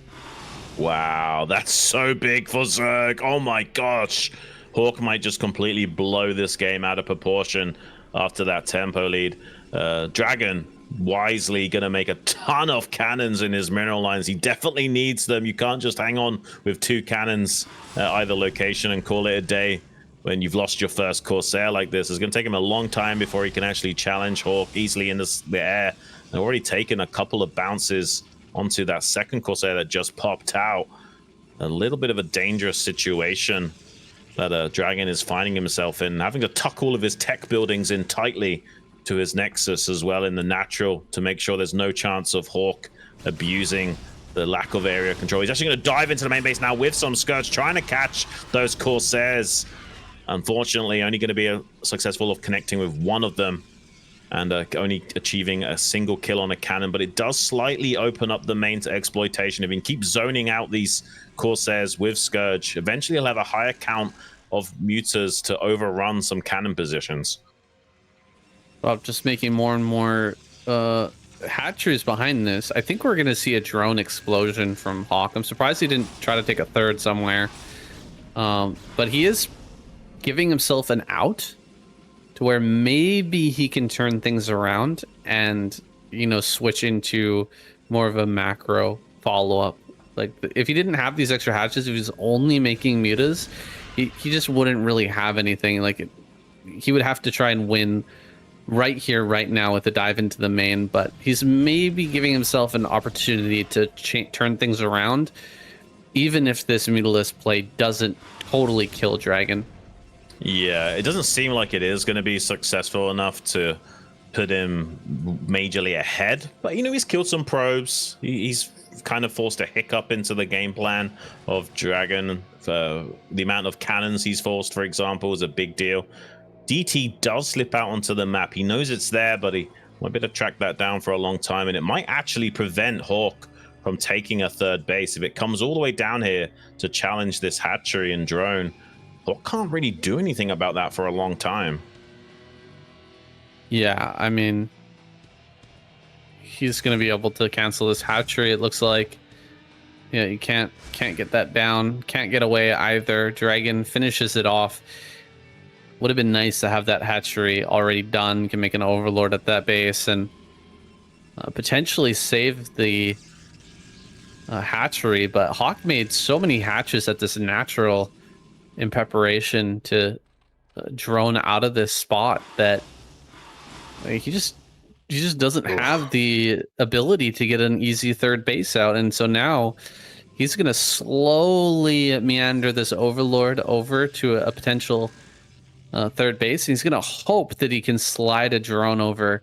Wow, that's so big for Zerg. Oh my gosh. Hawk might just completely blow this game out of proportion after that tempo lead. DragOn wisely going to make a ton of cannons in his mineral lines. He definitely needs them. You can't just hang on with 2 cannons at either location and call it a day when you've lost your first Corsair like this. It's going to take him a long time before he can actually challenge Hawk easily in the air. They've already taken a couple of bounces onto that second Corsair that just popped out. A little bit of a dangerous situation that DragOn is finding himself in, having to tuck all of his tech buildings in tightly to his Nexus as well in the natural to make sure there's no chance of Hawk abusing the lack of area control. He's actually going to dive into the main base now with some Scourge, trying to catch those Corsairs. Unfortunately, only going to be successful of connecting with one of them, and only achieving a single kill on a cannon. But it does slightly open up the main to exploitation. If he can keep zoning out these Corsairs with Scourge, eventually he'll have a higher count of Mutas to overrun some cannon positions. Well, just making more and more hatcheries behind this. I think we're going to see a drone explosion from Hawk. I'm surprised he didn't try to take a third somewhere. But he is giving himself an out to where maybe he can turn things around and, you know, switch into more of a macro follow-up. Like, if he didn't have these extra hatches, if he was only making mutas, he just wouldn't really have anything. Like, he would have to try and win right here, right now, with a dive into the main, but he's maybe giving himself an opportunity to turn things around, even if this Mutalist play doesn't totally kill DragOn. Yeah, it doesn't seem like it is going to be successful enough to put him majorly ahead, but you know, he's killed some probes. He's kind of forced a hiccup into the game plan of DragOn. The amount of cannons he's forced, for example, is a big deal. DT does slip out onto the map. He knows it's there, but he might be able to track that down for a long time, and it might actually prevent Hawk from taking a third base. If it comes all the way down here to challenge this hatchery and drone, Hawk can't really do anything about that for a long time. Yeah, I mean, he's going to be able to cancel this hatchery, it looks like. Yeah, you can't get that down. Can't get away either. DragOn finishes it off. Would have been nice to have that hatchery already done. Can make an overlord at that base and potentially save the hatchery. But Hawk made so many hatches at this natural in preparation to drone out of this spot that he just doesn't have the ability to get an easy third base out. And so now he's going to slowly meander this overlord over to a potential third base. He's going to hope that he can slide a drone over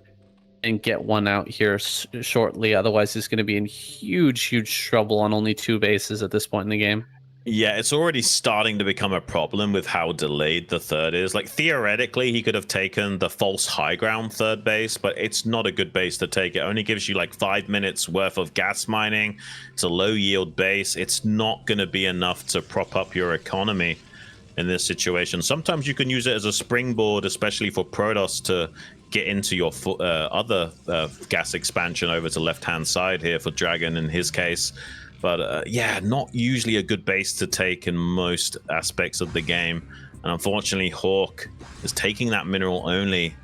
and get one out here shortly. Otherwise, he's going to be in huge trouble on only 2 bases at this point in the game. Yeah, it's already starting to become a problem with how delayed the third is. Like, theoretically, he could have taken the false high ground third base, but it's not a good base to take. It only gives you like 5 minutes worth of gas mining. It's a low yield base. It's not going to be enough to prop up your economy in this situation. Sometimes you can use it as a springboard, especially for Protoss, to get into your other gas expansion over to left-hand side here for DragOn in his case. But yeah, not usually a good base to take in most aspects of the game. And unfortunately, Hawk is taking that mineral only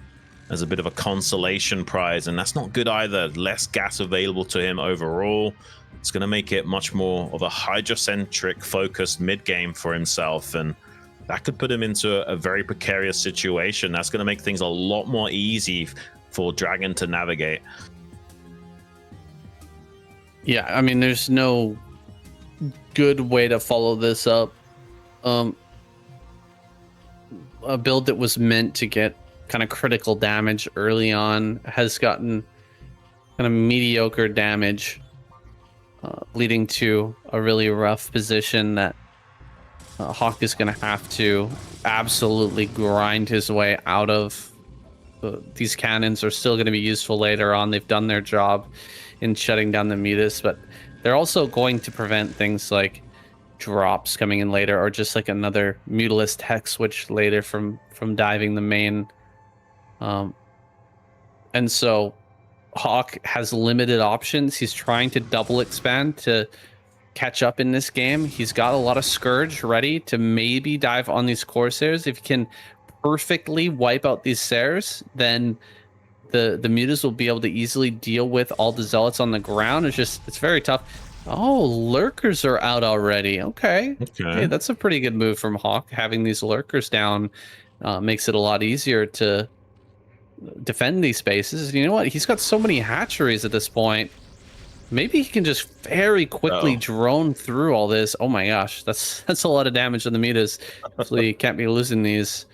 as a bit of a consolation prize, and that's not good either. Less gas available to him overall. It's going to make it much more of a hydrocentric focused mid-game for himself, and that could put him into a very precarious situation. That's going to make things a lot more easy for DragOn to navigate. Yeah, I mean, there's no good way to follow this up. A build that was meant to get kind of critical damage early on has gotten kind of mediocre damage, leading to a really rough position that Hawk is going to have to absolutely grind his way out of. These cannons are still going to be useful later on. They've done their job in shutting down the mutas, but they're also going to prevent things like drops coming in later, or just like another Mutalist hex switch later from diving the main. And so Hawk has limited options. He's trying to double expand to catch up in this game. He's got a lot of Scourge ready to maybe dive on these Corsairs. If he can perfectly wipe out these Sairs, then the mutas will be able to easily deal with all the Zealots on the ground. It's very tough. Oh, Lurkers are out already. Okay. Hey, that's a pretty good move from Hawk. Having these Lurkers down makes it a lot easier to defend these spaces. You know what? He's got so many hatcheries at this point. Maybe he can just very quickly drone through all this. Oh my gosh, that's a lot of damage on the mutas. Hopefully, can't be losing these.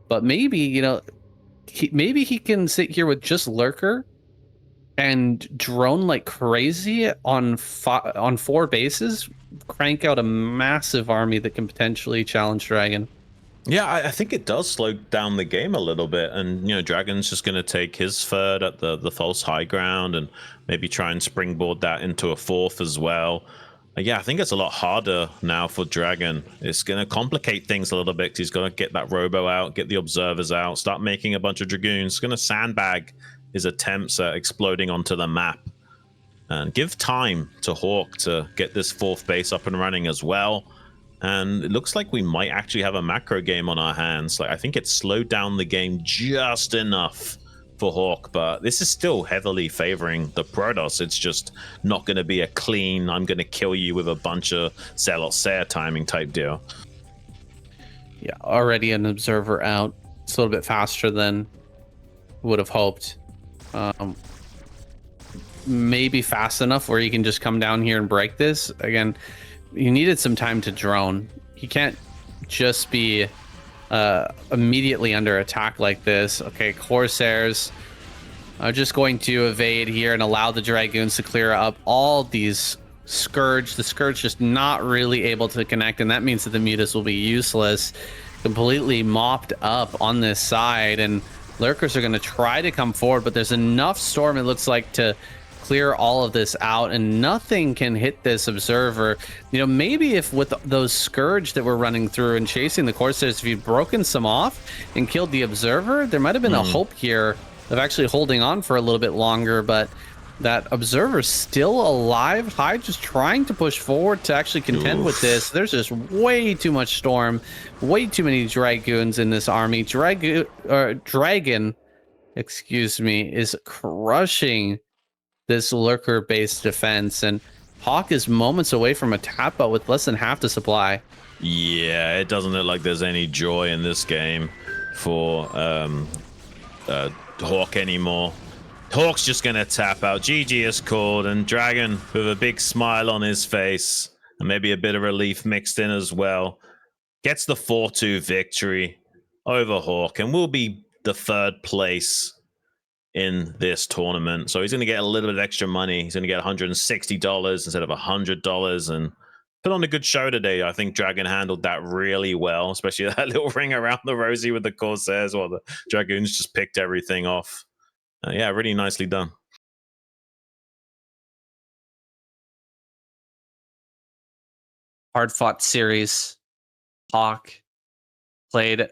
But maybe, you know, maybe he can sit here with just Lurker and drone like crazy on on 4 bases, crank out a massive army that can potentially challenge DragOn. Yeah, I think it does slow down the game a little bit, and DragOn's just going to take his third at the false high ground, and maybe try and springboard that into a fourth as well. Yeah, I think it's a lot harder now for DragOn. It's going to complicate things a little bit because he's going to get that robo out, get the observers out, start making a bunch of dragoons. It's going to sandbag his attempts at exploding onto the map, and give time to Hawk to get this fourth base up and running as well. And it looks like we might actually have a macro game on our hands. Like, I think it slowed down the game just enough for Hawk, but this is still heavily favoring the Protoss. It's just not going to be a clean, I'm going to kill you with a bunch of Zealot timing type deal. Yeah, already an observer out. It's a little bit faster than would have hoped. Maybe fast enough where you can just come down here and break this. Again, you needed some time to drone. You can't just be immediately under attack like this. Okay, Corsairs are just going to evade here and allow the Dragoons to clear up all these Scourge. The Scourge just not really able to connect, and that means that the Mutas will be useless. Completely mopped up on this side, and Lurkers are going to try to come forward, but there's enough Storm, it looks like, to clear all of this out, and nothing can hit this observer. Maybe if with those Scourge that were running through and chasing the Corsairs, if you'd broken some off and killed the observer, there might have been a hope here of actually holding on for a little bit longer, but that observer's still alive. Hyde just trying to push forward to actually contend with this. There's just way too much Storm, way too many Dragoons in this army. DragOn, excuse me, is crushing this lurker-based defense, and Hawk is moments away from a tap out with less than half the supply. Yeah, it doesn't look like there's any joy in this game for Hawk anymore. Hawk's just gonna tap out. GG is called, and DragOn with a big smile on his face and maybe a bit of relief mixed in as well, gets the 4-2 victory over Hawk, and will be the third place in this tournament. So he's going to get a little bit of extra money. He's going to get $160 instead of $100, and put on a good show today. I think DragOn handled that really well, especially that little ring around the rosy with the Corsairs, while the Dragoons just picked everything off. Yeah, really nicely done. Hard-fought series. Hawk played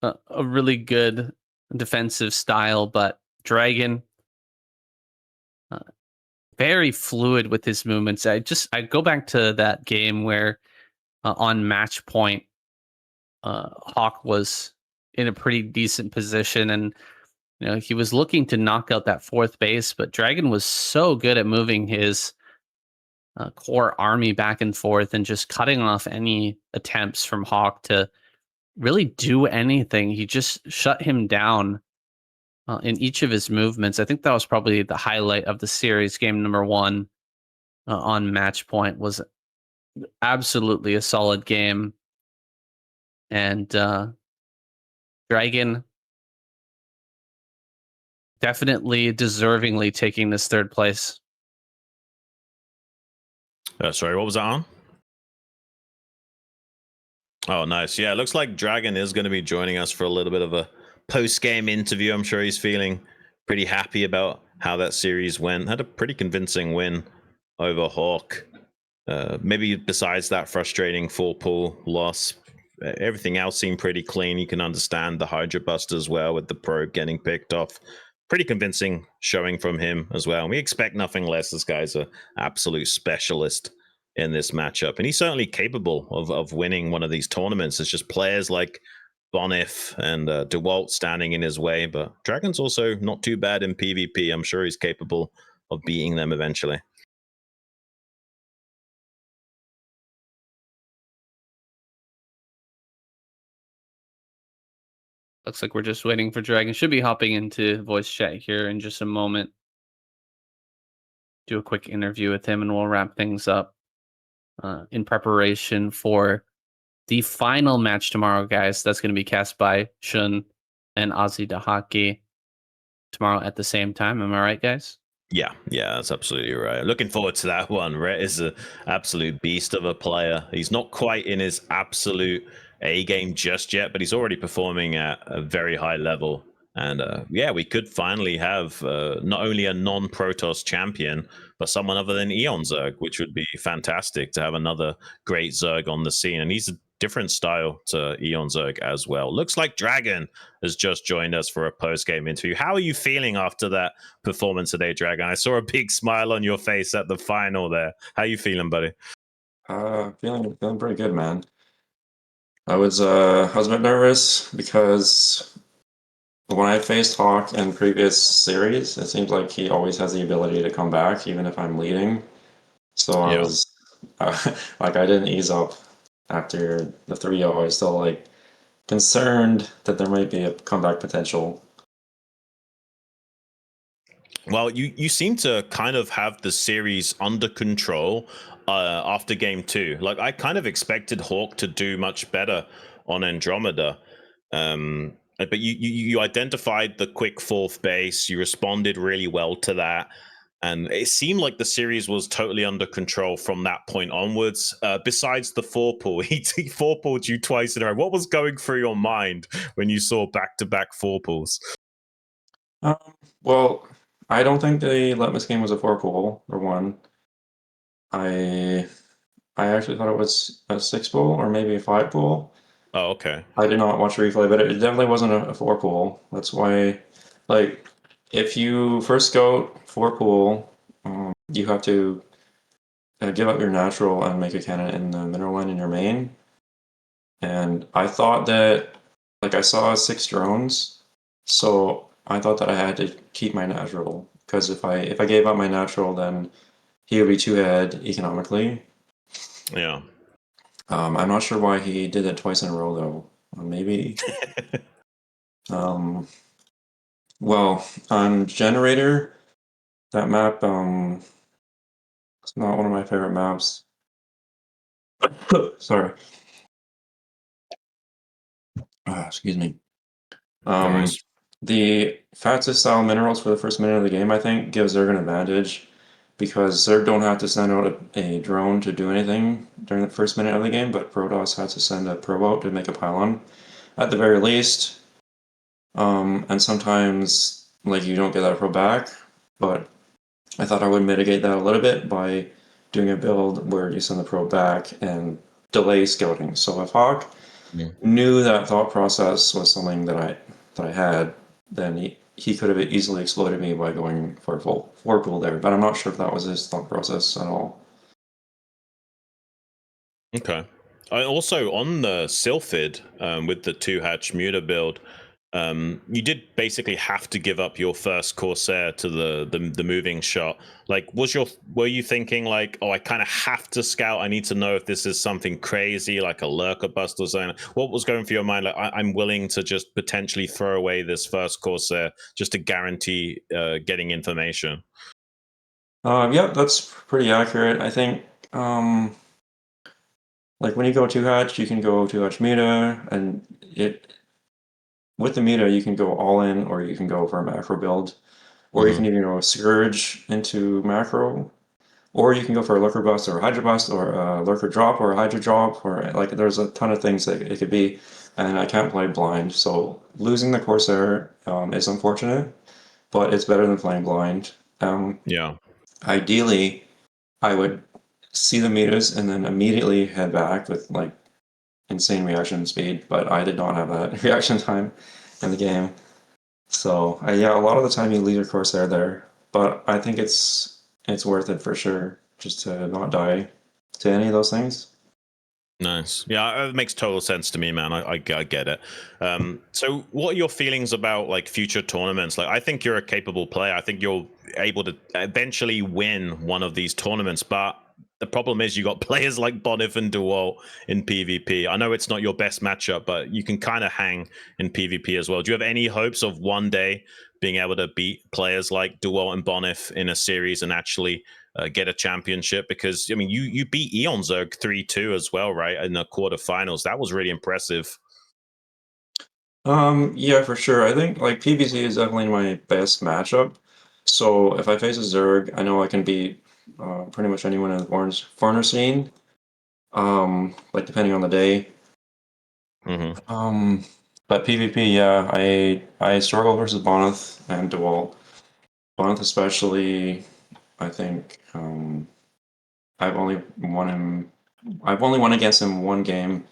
a really good defensive style, but DragOn very fluid with his movements. I go back to that game where on match point, Hawk was in a pretty decent position, and he was looking to knock out that fourth base, but DragOn was so good at moving his core army back and forth and just cutting off any attempts from Hawk to really do anything. He just shut him down in each of his movements. I think that was probably the highlight of the series. Game number 1 on match point was absolutely a solid game, and DragOn definitely deservingly taking this third place. Sorry, what was that on? Oh, nice. Yeah, it looks like DragOn is going to be joining us for a little bit of a post-game interview. I'm sure he's feeling pretty happy about how that series went. Had a pretty convincing win over Hawk. Maybe besides that frustrating 4-pool loss, everything else seemed pretty clean. You can understand the Hydra Bust as well, with the probe getting picked off. Pretty convincing showing from him as well. And we expect nothing less. This guy's an absolute specialist in this matchup, and he's certainly capable of winning one of these tournaments. It's just players like Bonif and DeWalt standing in his way, but DragOn's also not too bad in PvP. I'm sure he's capable of beating them eventually. Looks like we're just waiting for DragOn. Should be hopping into voice chat here in just a moment. Do a quick interview with him, and we'll wrap things up in preparation for the final match tomorrow, guys. That's going to be cast by Shun and Ozzy Dahaki tomorrow at the same time. Am I right, guys? Yeah, yeah, that's absolutely right. Looking forward to that one. Rhett is an absolute beast of a player. He's not quite in his absolute A game just yet, but he's already performing at a very high level. And yeah, we could finally have not only a non-Protoss champion, but someone other than Eon Zerg, which would be fantastic to have another great Zerg on the scene. And he's a different style to Eon Zerg as well. Looks like DragOn has just joined us for a post-game interview. How are you feeling after that performance today, DragOn? I saw a big smile on your face at the final there. How you feeling, buddy? Feeling pretty good, man. I was a bit nervous because when I faced Hawk in previous series, it seems like he always has the ability to come back even if I'm leading. So I Yeah. was like I didn't ease up after the 3-0. I was still like concerned that there might be a comeback potential. Well, you seem to kind of have the series under control after game two. Like I kind of expected Hawk to do much better on Andromeda, but you identified the quick fourth base. You responded really well to that, and it seemed like the series was totally under control from that point onwards. Besides the four pull, he four pulled you twice in a row. What was going through your mind when you saw back to back four pulls? Um, well, I don't think the Litmus game was a 4 pool or one. I I actually thought it was a 6 pool or maybe a 5 pool. Oh, okay. I did not watch replay, but it definitely wasn't a 4 pool. That's why, like, if you first go 4 pool, you have to give up your natural and make a cannon in the mineral line in your main. And I thought that, like, I saw 6 drones, so I thought that I had to keep my natural because if I gave up my natural, then he would be 2 head economically. Yeah. I'm not sure why he did it twice in a row though. Maybe. Um, well, on Generator, that map, it's not one of my favorite maps. Sorry. Excuse me. No Um, worries. the fastest style minerals for the first minute of the game, I think, gives Zerg an advantage because Zerg don't have to send out a drone to do anything during the first minute of the game, but Protoss has to send a probe out to make a pylon at the very least. And sometimes, like, you don't get that probe back, but I thought I would mitigate that a little bit by doing a build where you send the probe back and delay scouting. So if Hawk Yeah. knew that thought process was something that I had, then he could have easily exploited me by going for a full 4 pool there. But I'm not sure if that was his thought process at all. Okay. I also on the Sylphid with the two hatch muta build, you did basically have to give up your first Corsair to the moving shot. Like, were you thinking like, oh, I kind of have to scout. I need to know if this is something crazy, like a lurker bust or something. What was going through your mind? Like, I'm willing to just potentially throw away this first Corsair just to guarantee getting information. Yep, that's pretty accurate. I think like when you go 2 hatch, you can go 2 hatch muta, and it with the muta you can go all in or you can go for a macro build. Or you can Mm-hmm. even go Scourge into macro, or you can go for a Lurker Bust or a Hydra Bust or a Lurker Drop or a Hydra Drop, or like there's a ton of things that it could be, and I can't play blind, so losing the Corsair is unfortunate, but it's better than playing blind. Yeah. Ideally, I would see the metas and then immediately head back with like insane reaction speed, but I did not have that reaction time in the game. So yeah, a lot of the time you leave your Corsair there, but I think it's worth it for sure just to not die to any of those things. Nice. Yeah, it makes total sense to me, man. I get it. So what are your feelings about like future tournaments? Like, I think you're a capable player. I think you're able to eventually win one of these tournaments, but the problem is you got players like Bonif and DeWalt in PvP. I know it's not your best matchup, but you can kind of hang in PvP as well. Do you have any hopes of one day being able to beat players like DeWalt and Bonif in a series and actually get a championship? Because I mean, you beat Eon Zerg 3-2 as well, right, in the quarterfinals. That was really impressive. Yeah, for sure. I think like PvC is definitely my best matchup. So if I face a Zerg, I know I can beat pretty much anyone in the foreigner scene. Like depending on the day. Mm-hmm. But PvP, yeah, I struggle versus Boneth and DeWalt. Boneth especially, I think I've only won him. I've only won against him one game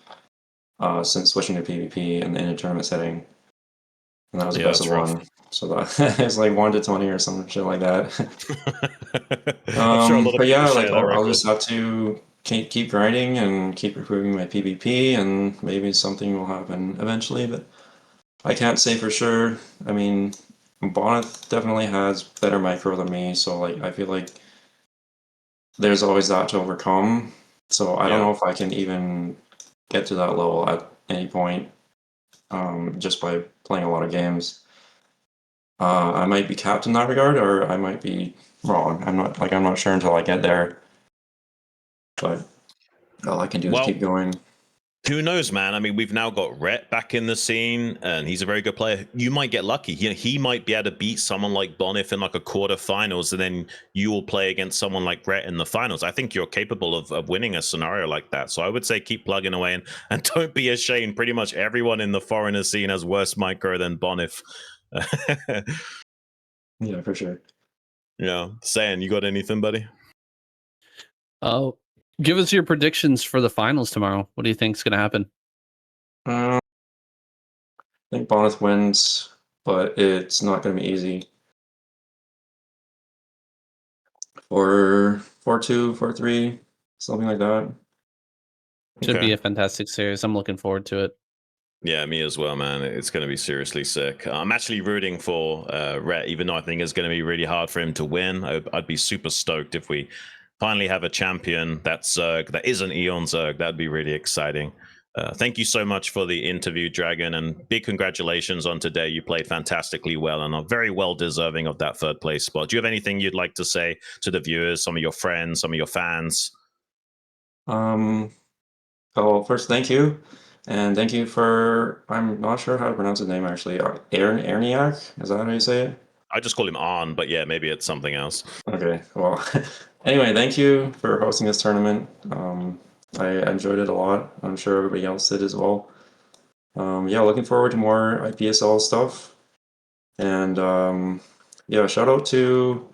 since switching to PvP in a tournament setting, and that was a Yeah, best of that's rough. one. So that it's like 1-20 or some shit like that. I'm sure a lot of But people yeah, like share that I'll record. just have to keep grinding and keep improving my PvP, and maybe something will happen eventually. But I can't say for sure. I mean, Bonnet definitely has better micro than me, so like I feel like there's always that to overcome. So I don't Yeah. know if I can even get to that level at any point, just by playing a lot of games. I might be capped in that regard, or I might be wrong. I'm not sure until I get there. But all I can do is Well, keep going. who knows, man? I mean, we've now got Rhett back in the scene, and he's a very good player. You might get lucky. He might be able to beat someone like Bonif in like a quarterfinals, and then you will play against someone like Rhett in the finals. I think you're capable of winning a scenario like that. So I would say keep plugging away and don't be ashamed. Pretty much everyone in the foreigner scene has worse micro than Bonif. Yeah, for sure. Saying, you got anything, buddy? Oh, give us your predictions for the finals tomorrow. What do you think's going to happen? I think Bonnet wins, but it's not going to be easy. 4-2, 4-3, something like that. Should be Okay. a fantastic series. I'm looking forward to it. Yeah, me as well, man. It's going to be seriously sick. I'm actually rooting for Rhett, even though I think it's going to be really hard for him to win. I'd be super stoked if we finally have a champion that's Zerg, that isn't Eon Zerg. That'd be really exciting. Thank you so much for the interview, Dragon, and big congratulations on today. You played fantastically well and are very well deserving of that third place spot. Do you have anything you'd like to say to the viewers, some of your friends, some of your fans? Oh, first, thank you. And thank you for, I'm not sure how to pronounce his name actually. Aaron Erniak? Is that how you say it? I just call him Arn, but yeah, maybe it's something else. Okay, well, anyway, thank you for hosting this tournament. I enjoyed it a lot. I'm sure everybody else did as well. Yeah, looking forward to more IPSL stuff. And yeah, shout out to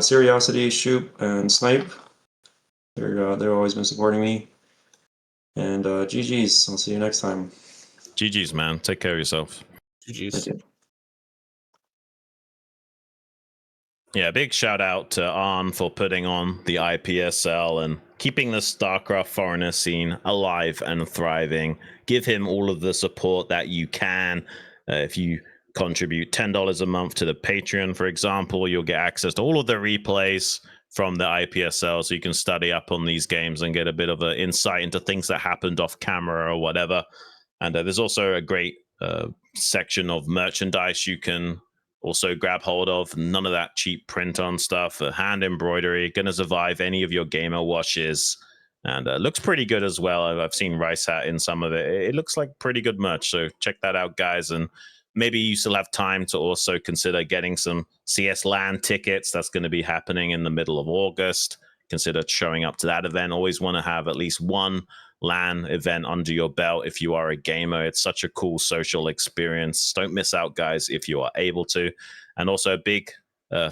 Curiosity, Shoop, and Snipe. They've always been supporting me. And GG's. I'll see you next time. GG's, man. Take care of yourself. Thank GG's. you. Yeah, big shout out to Arn for putting on the IPSL and keeping the StarCraft foreigner scene alive and thriving. Give him all of the support that you can. If you contribute $10 a month to the Patreon, for example, you'll get access to all of the replays from the IPSL, so you can study up on these games and get a bit of an insight into things that happened off camera or whatever. And there's also a great section of merchandise you can also grab hold of. None of that cheap print on stuff. Hand embroidery, gonna survive any of your gamer washes, and looks pretty good as well. I've seen Rice Hat in some of it. It looks like pretty good merch, so check that out, guys. And maybe you still have time to also consider getting some CS LAN tickets. That's going to be happening in the middle of August. Consider showing up to that event. Always want to have at least one LAN event under your belt if you are a gamer. It's such a cool social experience. Don't miss out, guys, if you are able to. And also a big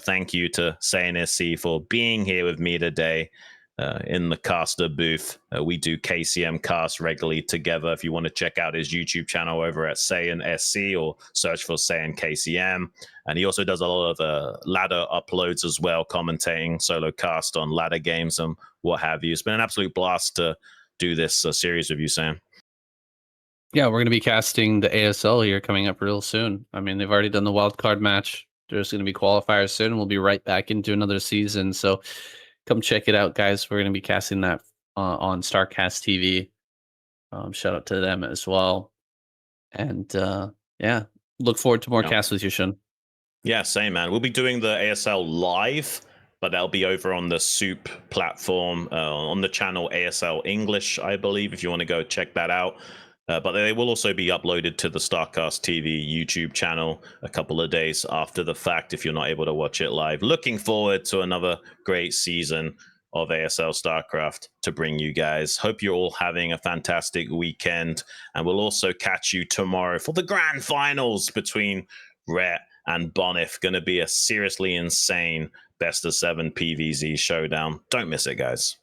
thank you to SC for being here with me today in the caster booth. We do KCM cast regularly together. If you want to check out his YouTube channel over at Saiyan SC or search for Saiyan KCM. And he also does a lot of ladder uploads as well, commentating solo cast on ladder games and what have you. It's been an absolute blast to do this series with you, Sam. Yeah, we're going to be casting the ASL here coming up real soon. I mean, they've already done the wild card match. There's going to be qualifiers soon, and we'll be right back into another season. So come check it out, guys. We're going to be casting that on StarCast TV. Shout out to them as well. And yeah, look forward to more casts with you, Shun. Yeah, same, man. We'll be doing the ASL live, but that'll be over on the Soup platform on the channel ASL English, I believe, if you want to go check that out. But they will also be uploaded to the StarCast TV YouTube channel a couple of days after the fact if you're not able to watch it live. Looking forward to another great season of ASL StarCraft to bring you guys. Hope you're all having a fantastic weekend, and we'll also catch you tomorrow for the grand finals between Rhett and Bonif. Going to be a seriously insane best of 7 PVZ showdown. Don't miss it, guys.